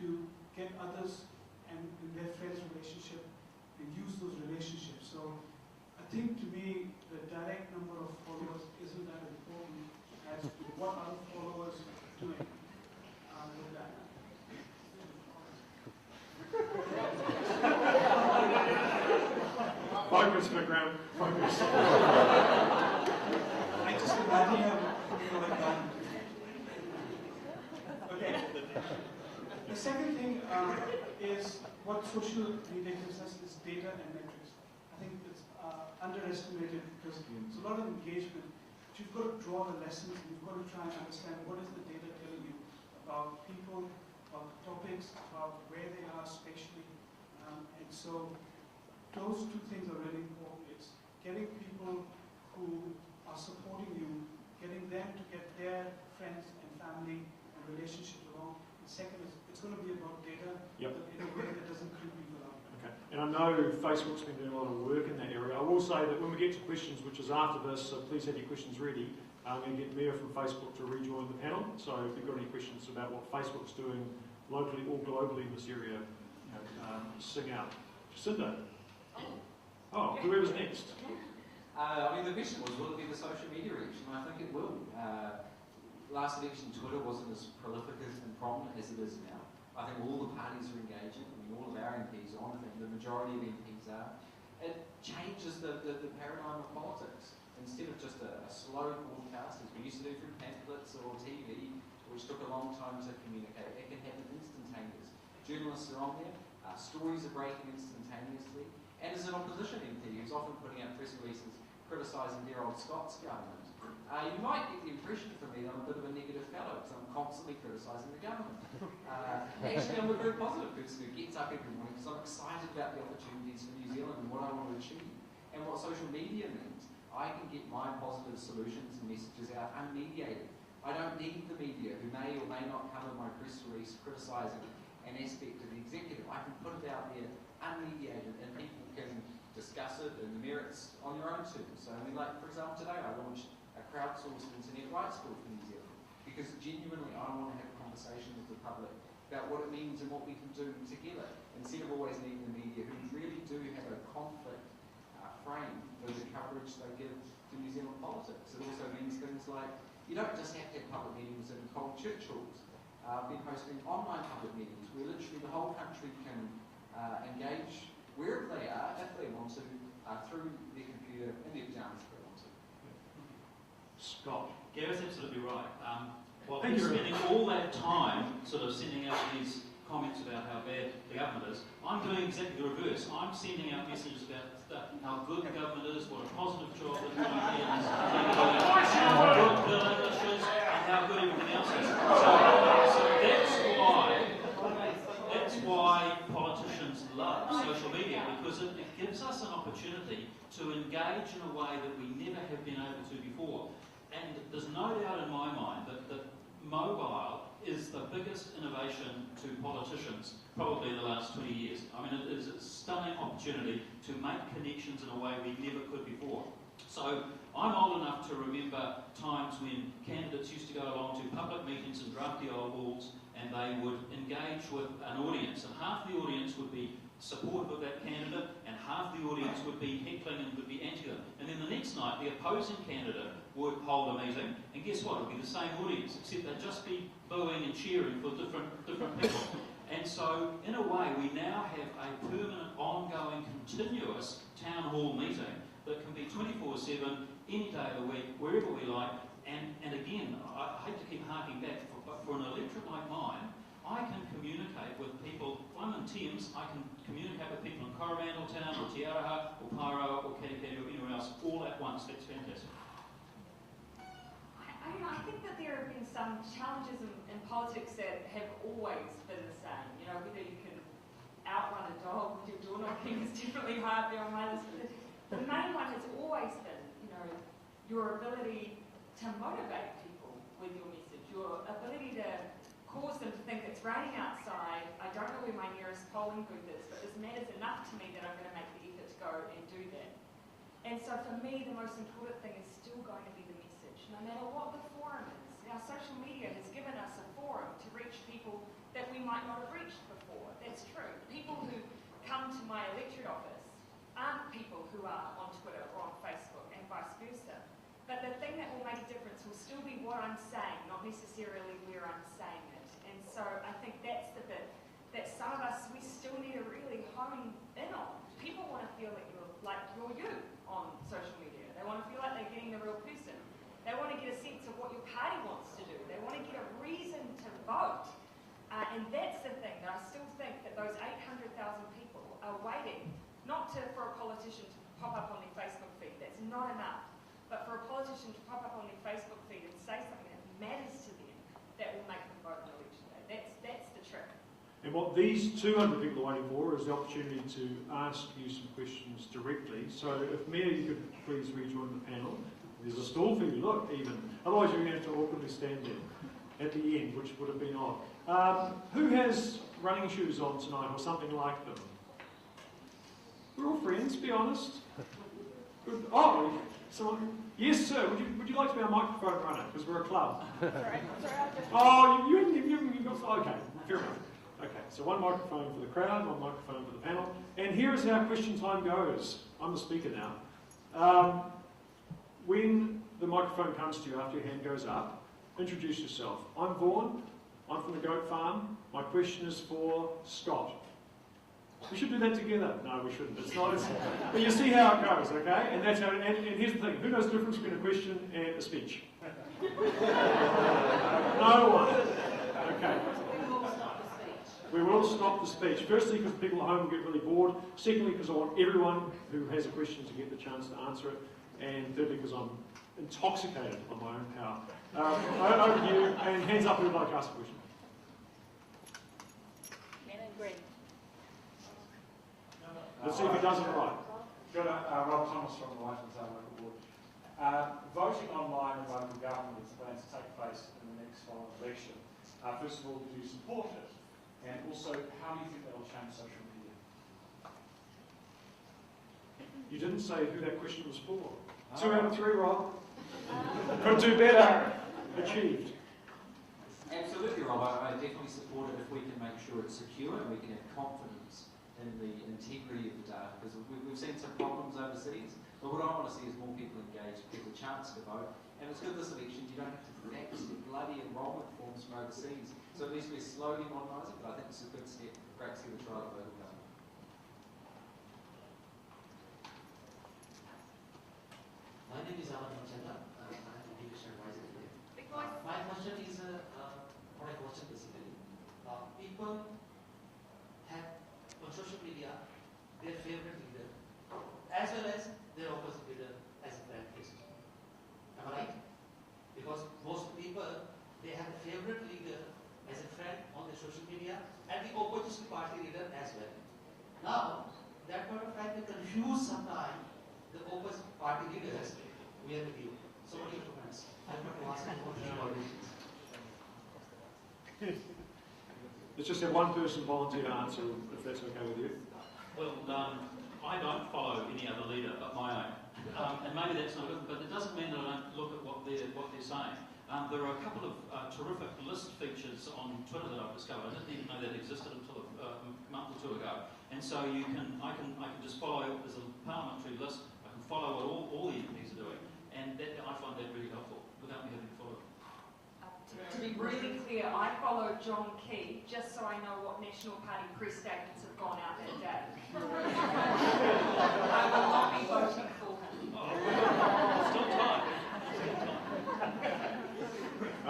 to get others and in their friends' relationship and use those relationships. So I think to me, the direct number of followers isn't that important as to what are the followers doing with that. Focus, background, focus. I just imagine how people like that. Okay. The second thing is what social media gives us is data and metrics. I think it's underestimated because it's a lot of engagement. But you've got to draw the lessons and you've got to try and understand what is the data telling you about people, about topics, about where they are spatially. And so those two things are really important. It's getting people who are supporting you, getting them to get their friends and family and relationships along. And second is it's going to be about data in a way that doesn't creep people out. Okay. And I know Facebook's been doing a lot of work in that area. I will say that when we get to questions, which is after this, so please have your questions ready. I'm going to get Mia from Facebook to rejoin the panel. So if you've got any questions about what Facebook's doing locally or globally in this area, sing out. Jacinda. Oh, whoever's next. I mean, the question was, will it be the social media reach? And I think it will. Last election, Twitter wasn't as prolific and prominent as it is now. I think all the parties are engaging. I mean, all of our MPs are on. I think the majority of MPs are. It changes the paradigm of politics. Instead of just a slow broadcast, as we used to do through pamphlets or TV, which took a long time to communicate, it can happen instantaneous. Journalists are on there, stories are breaking instantaneously, and as an opposition MP who's often putting out press releases criticising dear old Scott's government, you might get the impression from me that I'm a bit of a negative fellow because I'm constantly criticising the government. Actually, I'm a very positive person who gets up every morning because I'm excited about the opportunities for New Zealand and what I want to achieve. And what social media means, I can get my positive solutions and messages out unmediated. I don't need the media who may or may not cover my press release criticising an aspect of the executive. I can put it out there unmediated and people can discuss it and the merits on their own terms. So I mean, like for example today I launched a crowdsourced internet rights bill for New Zealand because genuinely I want to have a conversation with the public about what it means and what we can do together instead of always needing the media who really do have a conflict frame for the coverage they give to New Zealand politics. It also means things like you don't just have to have public meetings in cold church halls. I've been hosting online public meetings where literally the whole country can engage wherever they are, if they want to, through their computer in their pajamas if they want to. Scott. Gary's absolutely right. While we're spending all that time sort of sending out these comments about how bad the government is, I'm doing exactly the reverse. I'm sending out messages about how good the government is, what a positive job they're doing here, how good Bill English is, and how good everything else is. So that's why politicians love social media, because it gives us an opportunity to engage in a way that we never have been able to before. And there's no doubt in my mind that mobile is the biggest innovation to politicians probably in the last 20 years. I mean, it is a stunning opportunity to make connections in a way we never could before. So I'm old enough to remember times when candidates used to go along to public meetings and drafty old walls and they would engage with an audience, and half the audience would be supportive of that candidate and half the audience would be heckling and would be anti them. And then the next night the opposing candidate would hold a meeting and guess what? It would be the same audience except they'd just be booing and cheering for different people. And so in a way we now have a permanent, ongoing, continuous town hall meeting that can be 24/7, any day of the week, wherever we like. And again, I hate to keep harking back, but for an electorate like mine, I can communicate with people. If I'm in Thames, I can communicate with people in Coromandel Town, or Te Araha, or Paeroa, or Katikati, or anywhere else, all at once. That's fantastic. I think that there have been some challenges in politics that have always been the same. You know, whether you can outrun a dog with your door knocking is definitely hard there on my list. But the main one has always been, you know, your ability to motivate people with your message, your ability to cause them to think it's raining outside, I don't know where my nearest polling booth is, but this matters enough to me that I'm going to make the effort to go and do that. And so for me, the most important thing is still going to be the message, no matter what the forum is. I Now, social media has given us a forum to reach people that we might not have reached before. That's true. People who come to my electorate office aren't people who are on Twitter or on Facebook and vice versa. But the thing that will make a difference will still be what I'm saying, not necessarily where I'm saying it. And so I think that's the bit that some of us, we still need to really hone in on. People want to feel that you're you on social media. They want to feel like they're getting the real person. They want to get a sense of what your party wants to do. They want to get a reason to vote. And that's the thing, that I still think that those 800,000 people are waiting, not for a politician to pop up on their Facebook feed. That's not enough. But for a politician to pop up on their Facebook feed and say something that matters to them, that will make them vote on election day. That's the trick. And what these 200 people are waiting for is the opportunity to ask you some questions directly. So if Mia, you could please rejoin the panel. There's a stall for you, look, even. Otherwise you're going to have to awkwardly stand there at the end, which would have been odd. Who has running shoes on tonight or something like them? We're all friends, be honest. Good. Oh, someone. Yes, sir. Would you like to be our microphone runner? Because we're a club. Sorry. Oh, you got. Okay, fair enough. Okay, so one microphone for the crowd, one microphone for the panel. And here is how question time goes. I'm the speaker now. When the microphone comes to you after your hand goes up, introduce yourself. I'm Vaughan. I'm from the goat farm. My question is for Scott. We should do that together. No, we shouldn't. It's not. But you see how it goes, okay? And that's how. And here's the thing: who knows the difference between a question and a speech? No one. Okay. We will stop the speech. Firstly, because people at home will get really bored. Secondly, because I want everyone who has a question to get the chance to answer it. And thirdly, because I'm intoxicated on my own power. Over to you, and hands up who would like to ask a question. Men in green. Let's see if he does it right. Good. Rob Thomas from the Life and Zone Local Board. Voting online in local government is going to take place in the next following election. First of all, do you support it? And also, how do you think that will change social media? You didn't say who that question was for. 2 out of 3, Rob. Could do better. Achieved. Absolutely, Rob. I definitely support it if we can make sure it's secure and we can have confidence in the integrity of the data. Because we've seen some problems overseas, but what I want to see is more people engaged, get the chance to vote. And it's good this election, you don't have to fax the bloody enrolment forms from overseas. So at least we're slowly modernising, but I think it's a good step. Great to see the trial of local government. My name is Alan Chandra. I'm an education advisor here. My question is what I question basically. People have on social media their favorite leader as well as their opposite leader as a friend list. Am I right? Because most people, they have a favorite leader as a friend on their social media and the opposition party leader as well. Now, that point of time they confuse sometimes the opposite party leaders. We are with you. So what are your comments? I'm going to ask you for Let's just have one person volunteer to answer, if that's okay with you. Well, I don't follow any other leader but my own. And maybe that's not good, but it doesn't mean that I don't look at what they're saying. There are a couple of terrific list features on Twitter that I've discovered. I didn't even know that existed until a month or 2 ago. And so I can just follow, there's a parliamentary list, I can follow what all the MPs are doing. And I find that really helpful without me having to follow. To be really clear, I follow John Key just so I know what National Party press statements have gone out that day. I will not be voting for him. Oh, still time.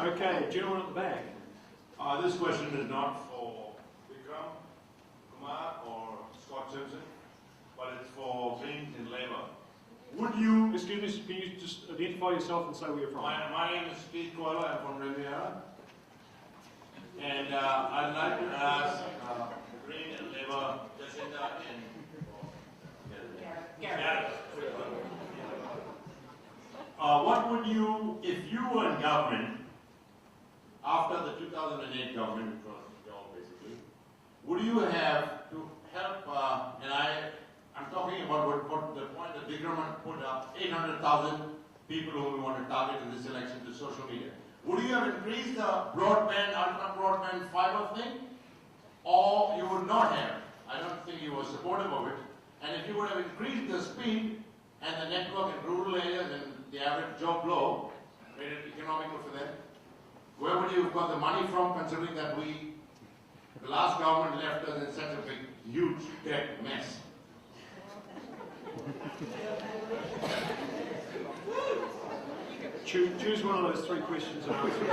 Okay, gentleman at the back. This question is not for Vikram Kumar or Scott Simpson, but it's for Greens and Labour. Would you... Excuse me, can you just identify yourself and say where you're from? My name is Pete Koala, I'm from Riviera. And I'd like to ask Green and Labour, Jacinda and Gareth. What would you, if you were in government, after the 2008 government, which was y'all basically, would you have to help, and I'm talking about what the point that Vikram put up, 800,000 people who we want to target in this election to social media. would you have increased the broadband, ultra broadband fiber thing? Or you would not have? I don't think you were supportive of it. And if you would have increased the speed and the network in rural areas and the average job low, made it economical for them, where would you have got the money from, considering that the last government left us in such a big, huge debt mess? Choose one of those three questions and answer it.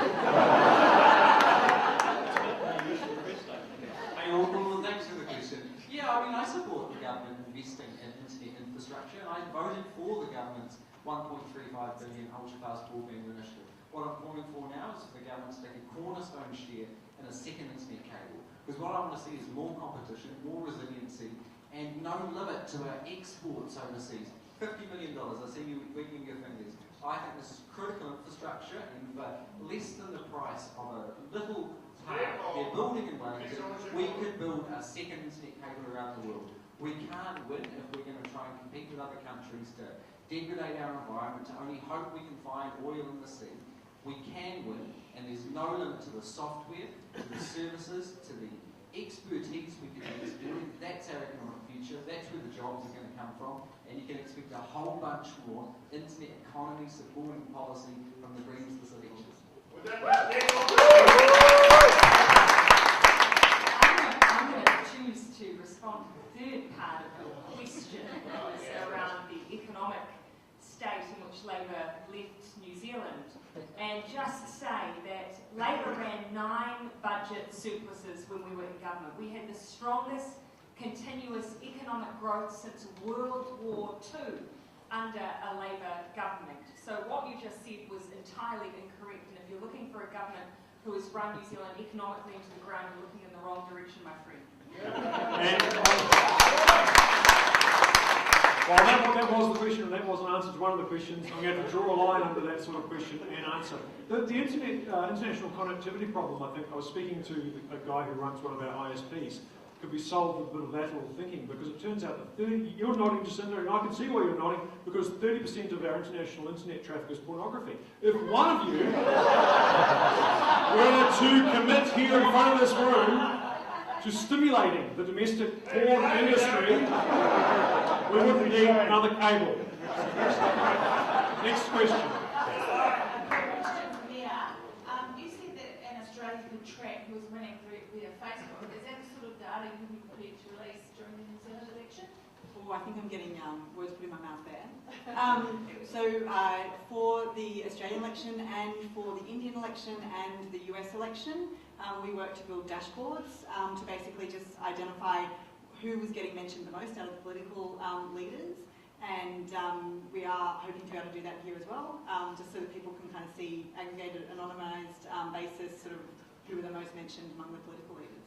Well, thanks for the question. Yeah, I mean, I support the government investing in internet infrastructure, and I voted for the government's $1.35 billion ultra-fast broadband initiative. What I'm calling for now is for the government to take a cornerstone share in a second internet cable. Because what I want to see is more competition, more resiliency, and no limit to our exports overseas. $50 million, I see you wiggling your fingers. I think this is critical infrastructure, and for less than the price of a little park they're building in Wellington, we could build a second internet cable around the world. We can't win if we're going to try and compete with other countries to degrade our environment, to only hope we can find oil in the sea. We can win, and there's no limit to the software, to the services, to the expertise we can use. That's our economic future. That's where the jobs are going to come from, and you can expect a whole bunch more internet economy supporting policy from the Greens this election. I'm going to choose to respond to the third part of your question, was around the economic state in which Labour left New Zealand, and just say that Labour ran 9 budget surpluses when we were in government. We had the strongest continuous economic growth since World War II under a Labour government. So what you just said was entirely incorrect, and if you're looking for a government who has run New Zealand economically into the ground, you're looking in the wrong direction, my friend. Well, that was the question, and that was an answer to one of the questions. I'm going to draw a line under that sort of question and answer. The international connectivity problem, I think, I was speaking to a guy who runs one of our ISPs, could be solved with a bit of lateral thinking, because it turns out that you're nodding, Jacinda, and I can see why you're nodding, because 30% of our international internet traffic is pornography. If one of you were to commit here in front of this room to stimulating the domestic porn industry, we wouldn't need another cable. Next question. You said that an Australian could track who was winning via Facebook. Is that the sort of data you would be prepared to release during the New Zealand election? Oh, I think I'm getting words put in my mouth there. For the Australian election and for the Indian election and the US election, we worked to build dashboards to basically just identify who was getting mentioned the most out of the political leaders, and we are hoping to be able to do that here as well, just so that people can kind of see aggregated, anonymised basis, sort of who were the most mentioned among the political leaders.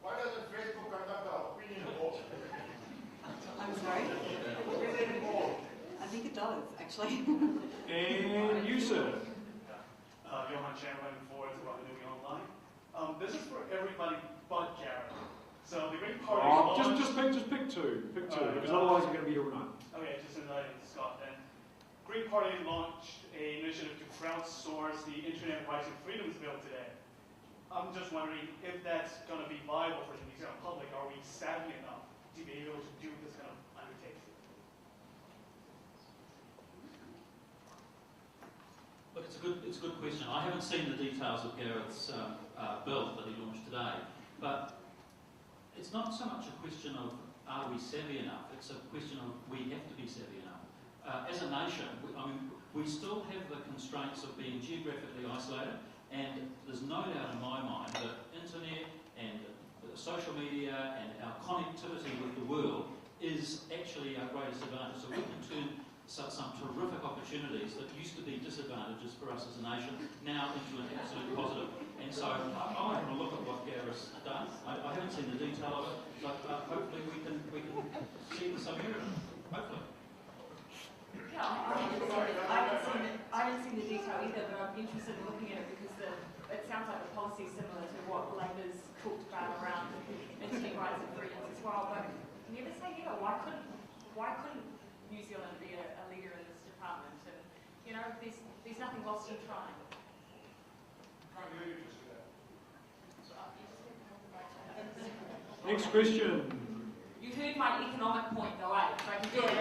Why doesn't Facebook conduct an opinion poll? I'm sorry? I think it does, actually. And you, sir? Johan Chamberlain for What We're Doing Online. This is for everybody but Jared. So the Green Party launched... Just pick two, because otherwise you're going to be here all night. Okay, just inviting Scott then. Green Party launched an initiative to crowdsource the Internet Rights and Freedoms Bill today. I'm just wondering if that's going to be viable for the New Zealand public. Are we savvy enough to be able to do this kind of undertaking? Look, it's a good question. I haven't seen the details of Gareth's bill that he launched today, but it's not so much a question of are we savvy enough, it's a question of we have to be savvy enough. As a nation, we still have the constraints of being geographically isolated, and there's no doubt in my mind that internet and social media and our connectivity with the world is actually our greatest advantage. So we can turn some terrific opportunities that used to be disadvantages for us as a nation now into an absolute positive. And so I'm going to look at what Gareth's done. I haven't seen the detail of it, but hopefully we can see some merit in it. Hopefully. Yeah, I haven't seen the detail either, but I'm interested in looking at it because it sounds like the policy is similar to what Labour's talked about around internet rights and freedoms as well. But never say never. Why couldn't New Zealand be a leader in this department? And you know, there's nothing lost in trying. heard you just do that. Next question. You heard my economic point though, eh? So I can do it.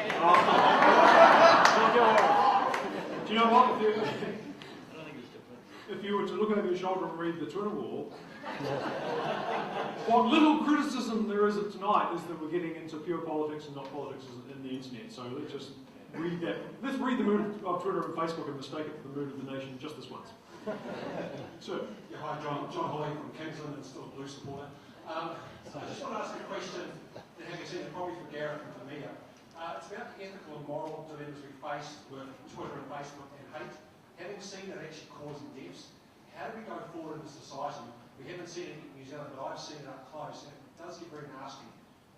Do you know what? If you were to look over your shoulder and read the Twitter wall, what little criticism there is of tonight is that we're getting into pure politics and not politics in the internet. So let's just read that. Let's read the mood of Twitter and Facebook and mistake it for the mood of the nation just this once. Sir. Yeah, hi, John Holley from Kingsland and still a Blue supporter. I just want to ask a question that having said probably for Gareth and for Mia. It's about the ethical and moral dilemmas we face with Twitter and Facebook and hate. Having seen it actually causing deaths, how do we go forward in society? We haven't seen it in New Zealand, but I've seen it up close, and it does get very nasty.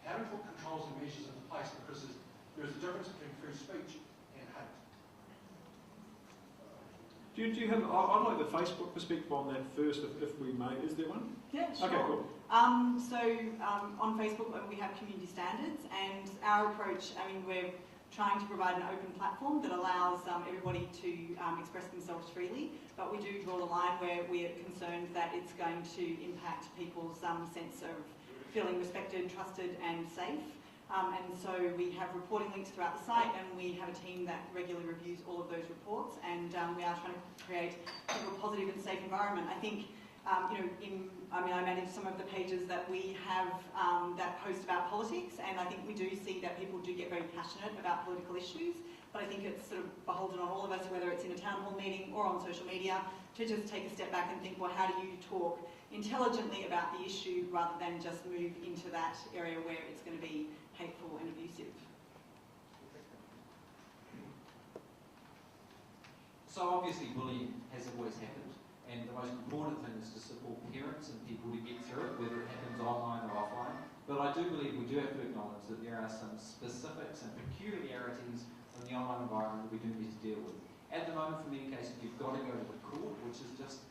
How do we put controls and measures into place? Because there's a difference between free speech and hate. Do you have? I'd like the Facebook perspective on that first, if we may. Is there one? Yeah, sure. Okay, cool. On Facebook we have community standards, and our approach, I mean, we're trying to provide an open platform that allows everybody to express themselves freely, but we do draw the line where we're concerned that it's going to impact people's sense of feeling respected, trusted and safe. And so we have reporting links throughout the site, and we have a team that regularly reviews all of those reports, and we are trying to create a positive and safe environment. I think, I manage some of the pages that we have that post about politics, and I think we do see that people do get very passionate about political issues, but I think it's sort of beholden on all of us, whether it's in a town hall meeting or on social media, to just take a step back and think, well, how do you talk intelligently about the issue rather than just move into that area where it's going to be hateful and abusive. So obviously bullying has always happened, and the most important thing is to support parents and people to get through it, whether it happens online or offline. But I do believe we do have to acknowledge that there are some specifics and peculiarities in the online environment that we do need to deal with. At the moment, for many cases, you've got to go to the court, which is just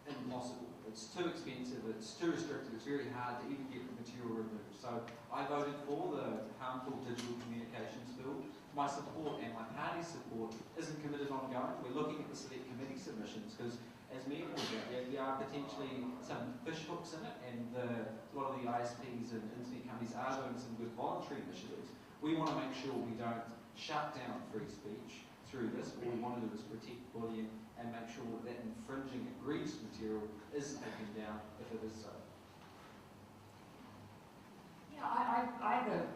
impossible. It's too expensive, it's too restricted, it's very hard to even get the material removed. So I voted for the harmful digital communications bill. My support and my party's support isn't committed ongoing. We're looking at the select committee submissions because, as Mia pointed out, there are potentially some fish hooks in it, and a lot of the ISPs and internet companies are doing some good voluntary initiatives. We want to make sure we don't shut down free speech through this. What we want to do is protect bullying and make sure that infringing egregious material is taken down if it is so. Yeah, I have a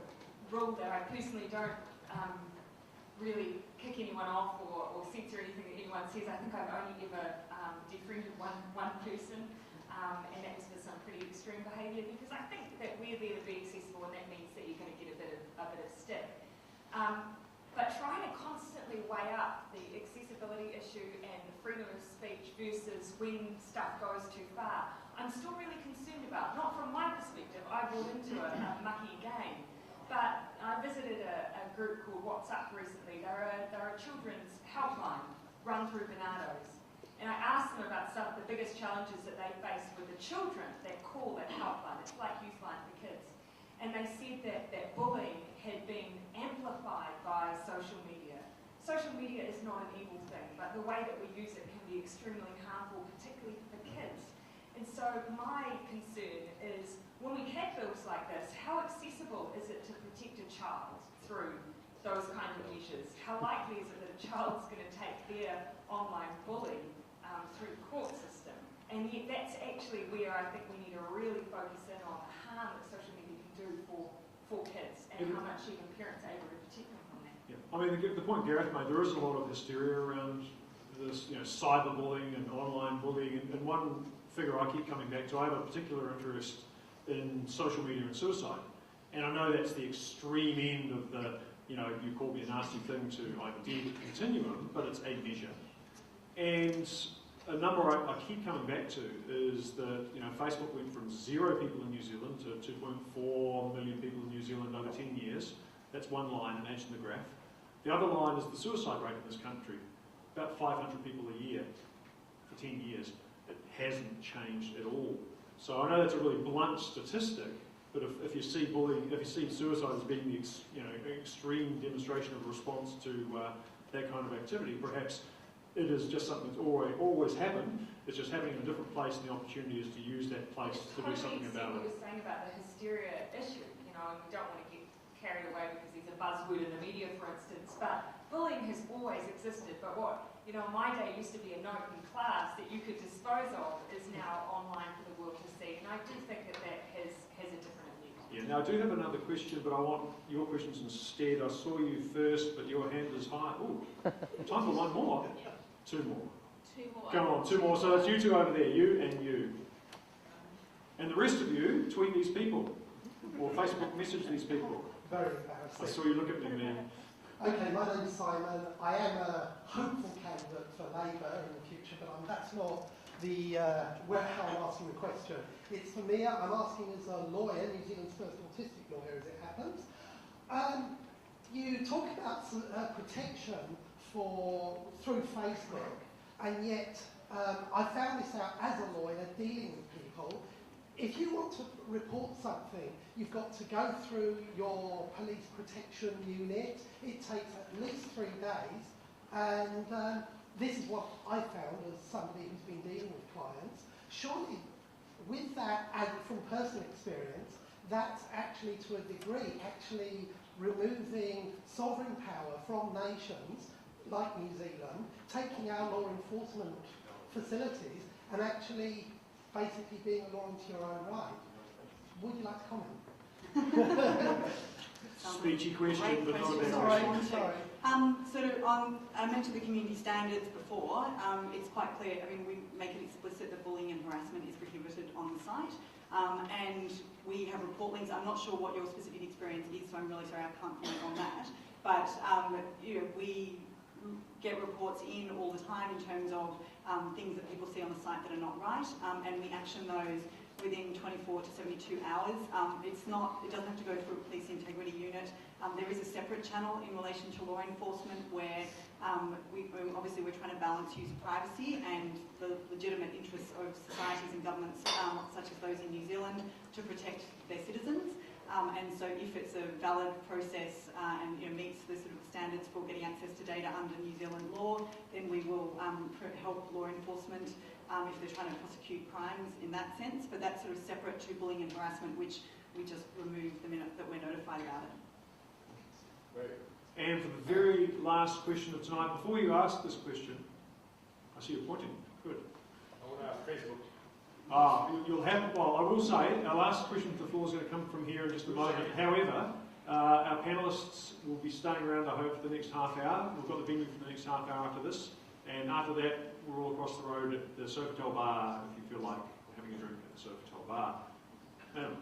rule that I personally don't really kick anyone off or censor anything that anyone says. I think I've only ever defriended one person, and that was for some pretty extreme behaviour, because I think that we're there to be accessible, and that means that you're going to get a bit of stick. But trying to constantly weigh up the accessibility issue and the freedom of speech versus when stuff goes too far, I'm still really concerned about. Not from my perspective, I bought into a mucky game, but I visited a group called What's Up recently. They're a children's helpline run through Bernardo's. And I asked them about some of the biggest challenges that they face with the children that call that helpline. It's like Youthline for kids. And they said that bullying had been amplified by social media. Social media is not an evil thing, but the way that we use it can be extremely harmful, particularly for kids. And so my concern is, when we have bills like this, how accessible is it to protect a child through those kind of measures? How likely is it that a child's going to take their online bully through the court system? And yet that's actually where I think we need to really focus in on the harm that social media can do for kids, and how much even parents are able to protect them from that. Yeah. I mean, the point Gareth made, there is a lot of hysteria around this, cyberbullying and online bullying, and one figure I keep coming back to, I have a particular interest in social media and suicide. And I know that's the extreme end of the, you call me a nasty thing to either deal continuum, but it's a measure. And a number I keep coming back to is that, Facebook went from 0 people in New Zealand to 2.4 million people in New Zealand over 10 years. That's one line, imagine the graph. The other line is the suicide rate in this country. About 500 people a year for 10 years. It hasn't changed at all. So I know that's a really blunt statistic, but if you see bullying, if you see suicide as being the extreme demonstration of response to that kind of activity, perhaps it is just something that's always happened. It's just having it in a different place, and the opportunity is to use that place to do something about What it. you're saying about the hysteria issue, you know, and we don't want to get carried away because he's a buzzword in the media, for instance, but bullying has always existed. But what, you know, in my day used to be a note in class that you could dispose of is now online for the world to see. And I do think that that has a different effect. Yeah, now I do have another question, but I want your questions instead. I saw you first, but your hand is high. Ooh, time for one more. Two more. Come on, two more. So it's you two over there, you and you. And the rest of you, tweet these people. Or Facebook message these people. Very embarrassing. I saw you look at me, man. Okay, my name's Simon. I am a hopeful candidate for Labour in the future, but that's not the how I'm asking the question. It's for me. I'm asking as a lawyer, New Zealand's first autistic lawyer, as it happens. You talk about protection through Facebook, and yet I found this out as a lawyer dealing with people. If you want to report something, you've got to go through your police protection unit. It takes at least 3 days, and this is what I found as somebody who's been dealing with clients. Surely, with that, and from personal experience, that's actually to a degree actually removing sovereign power from nations like New Zealand, taking our law enforcement facilities and actually basically being a law into your own right. Would you like to comment? Speechy question, but not a bad question. Sorry. I mentioned the community standards before. It's quite clear, I mean, we make it explicit that bullying and harassment is prohibited on the site. And we have report links. I'm not sure what your specific experience is, so I'm really sorry I can't comment on that. But you know, we get reports in all the time in terms of things that people see on the site that are not right, and we action those within 24 to 72 hours. It doesn't have to go through a police integrity unit. There is a separate channel in relation to law enforcement where obviously we're trying to balance user privacy and the legitimate interests of societies and governments such as those in New Zealand to protect their citizens. And so if it's a valid process and meets the sort of standards for getting access to data under New Zealand law, then we will help law enforcement if they're trying to prosecute crimes in that sense. But that's sort of separate to bullying and harassment, which we just remove the minute that we're notified about it. And for the very last question of tonight, before you ask this question, I see you pointing. Good. I want to ask Facebook. You'll have, well, I will say, our last question to the floor is going to come from here in just a moment. However, our panellists will be staying around, I hope, for the next half hour. We've got the venue for the next half hour after this. And after that, we're all across the road at the Sofitel bar if you feel like having a drink at the Sofitel bar. Madam.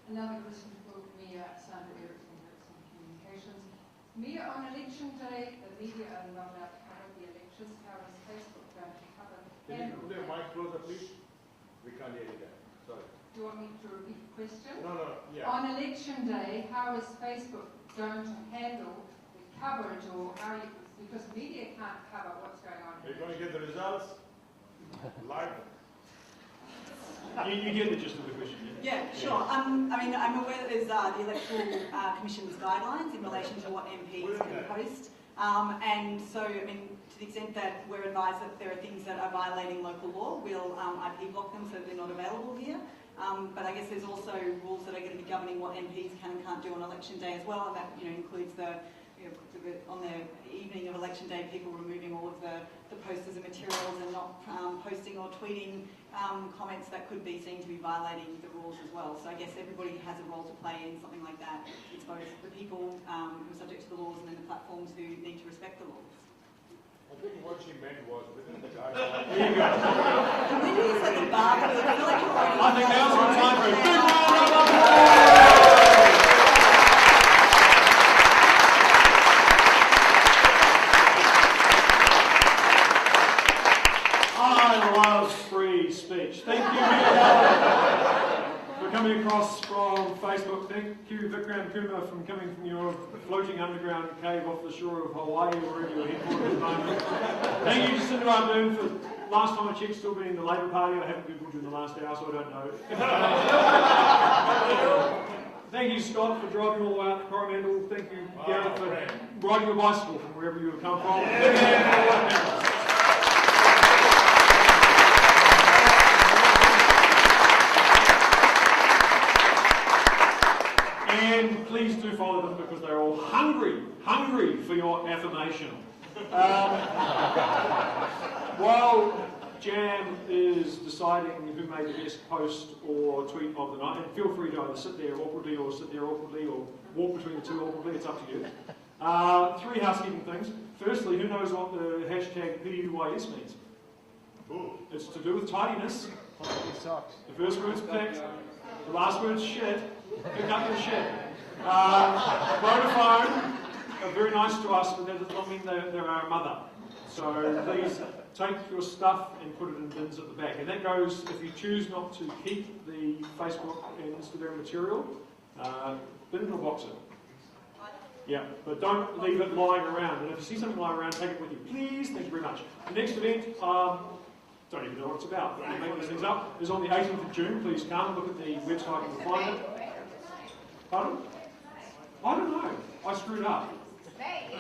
Another question for Mia Sandra from Communications. Mia, on election day, the media are not allowed to cover the elections. How is Facebook going to cover? Can you put your mic closer, please? We can't hear you there. Sorry. Do you want me to repeat the question? No, yeah. On election day, how is Facebook going to handle the coverage, or how you, because media can't cover what's going on? Are you going to get the results live? You get the gist of the question, yeah? Yeah, sure. I mean, I'm aware that there's the Electoral Commission's guidelines in relation to what MPs can post. And so, I mean, to the extent that we're advised that there are things that are violating local law, we'll IP block them so they're not available here. But I guess there's also rules that are going to be governing what MPs can and can't do on election day as well, and that includes on the evening of election day, people removing all of the posters and materials and not posting or tweeting comments that could be seen to be violating the rules as well. So I guess everybody has a role to play in something like that. It's both the people who are subject to the laws and then the platforms who need to respect the laws. I think what she meant was within the guidelines. There you go. Maybe it's like a bar, but I feel like you're already... I think now's the time for a big round of I love free speech. Thank you, for coming across from Facebook. Thank you, Vikram Kumar, from coming from your floating underground cave off the shore of Hawaii, wherever you're headquartered at the moment. Thank you, Jacinda Ardern, for last time I checked, still being in the Labour Party. I haven't Googled you in the last hour, so I don't know. Thank you, Scott, for driving all the way out to Coromandel. Thank you, Gareth, for riding your bicycle from wherever you have come from. hungry for your affirmation. While Jam is deciding who made the best post or tweet of the night, and feel free to either sit there awkwardly or sit there awkwardly or walk between the two awkwardly, it's up to you. 3 housekeeping things. Firstly, who knows what the hashtag PUYS means? It's to do with tidiness. The first word's picked, the last word's shit. Pick up your shit. Vodafone are very nice to us, but that does not mean they're our mother. So please take your stuff and put it in bins at the back. And that goes, if you choose not to keep the Facebook and Instagram material, bin or box it. Yeah, but don't leave it lying around. And if you see something lying around, take it with you. Please, thank you very much. The next event, don't even know what it's about. But we're making these things up. Is on the 18th of June. Please come, look at the website and you'll find it. Pardon? I don't know. I screwed up. Maybe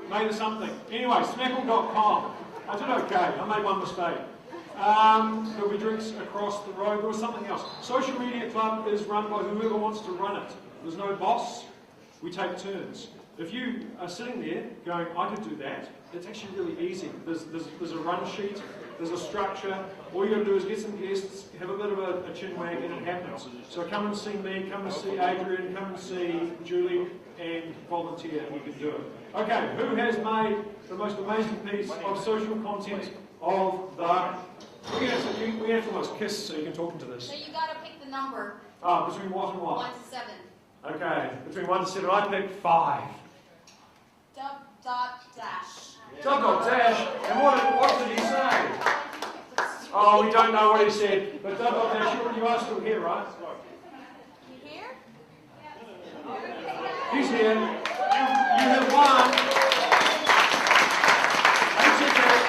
the something. Anyway, SMCAKL.com. I did okay. I made one mistake. There'll be drinks across the road. There was something else. Social Media Club is run by whoever wants to run it. There's no boss. We take turns. If you are sitting there going, I could do that, it's actually really easy. There's a run sheet. There's a structure. All you got to do is get some guests, have a bit of a chin wag, and it happens. So come and see me, come and see Adrian, come and see Julie, and volunteer, and you can do it. Okay, who has made the most amazing piece of social content of the... We have to almost kiss so you can talk into this. So you got to pick the number. Between what and what? 1 to 7. Okay, between 1 to 7, I picked 5. Dash. Dash. And what did he say? Oh, we don't know what he said. But dash, you are still here, right? You here? He's here. You have won a ticket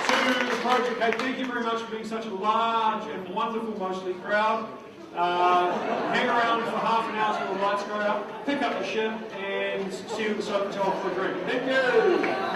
to the project. Hey, thank you very much for being such a large and wonderful, mostly crowd. Hang around for half an hour till the lights go out, pick up the ship, and see you at the Sofitel for a drink. Thank you.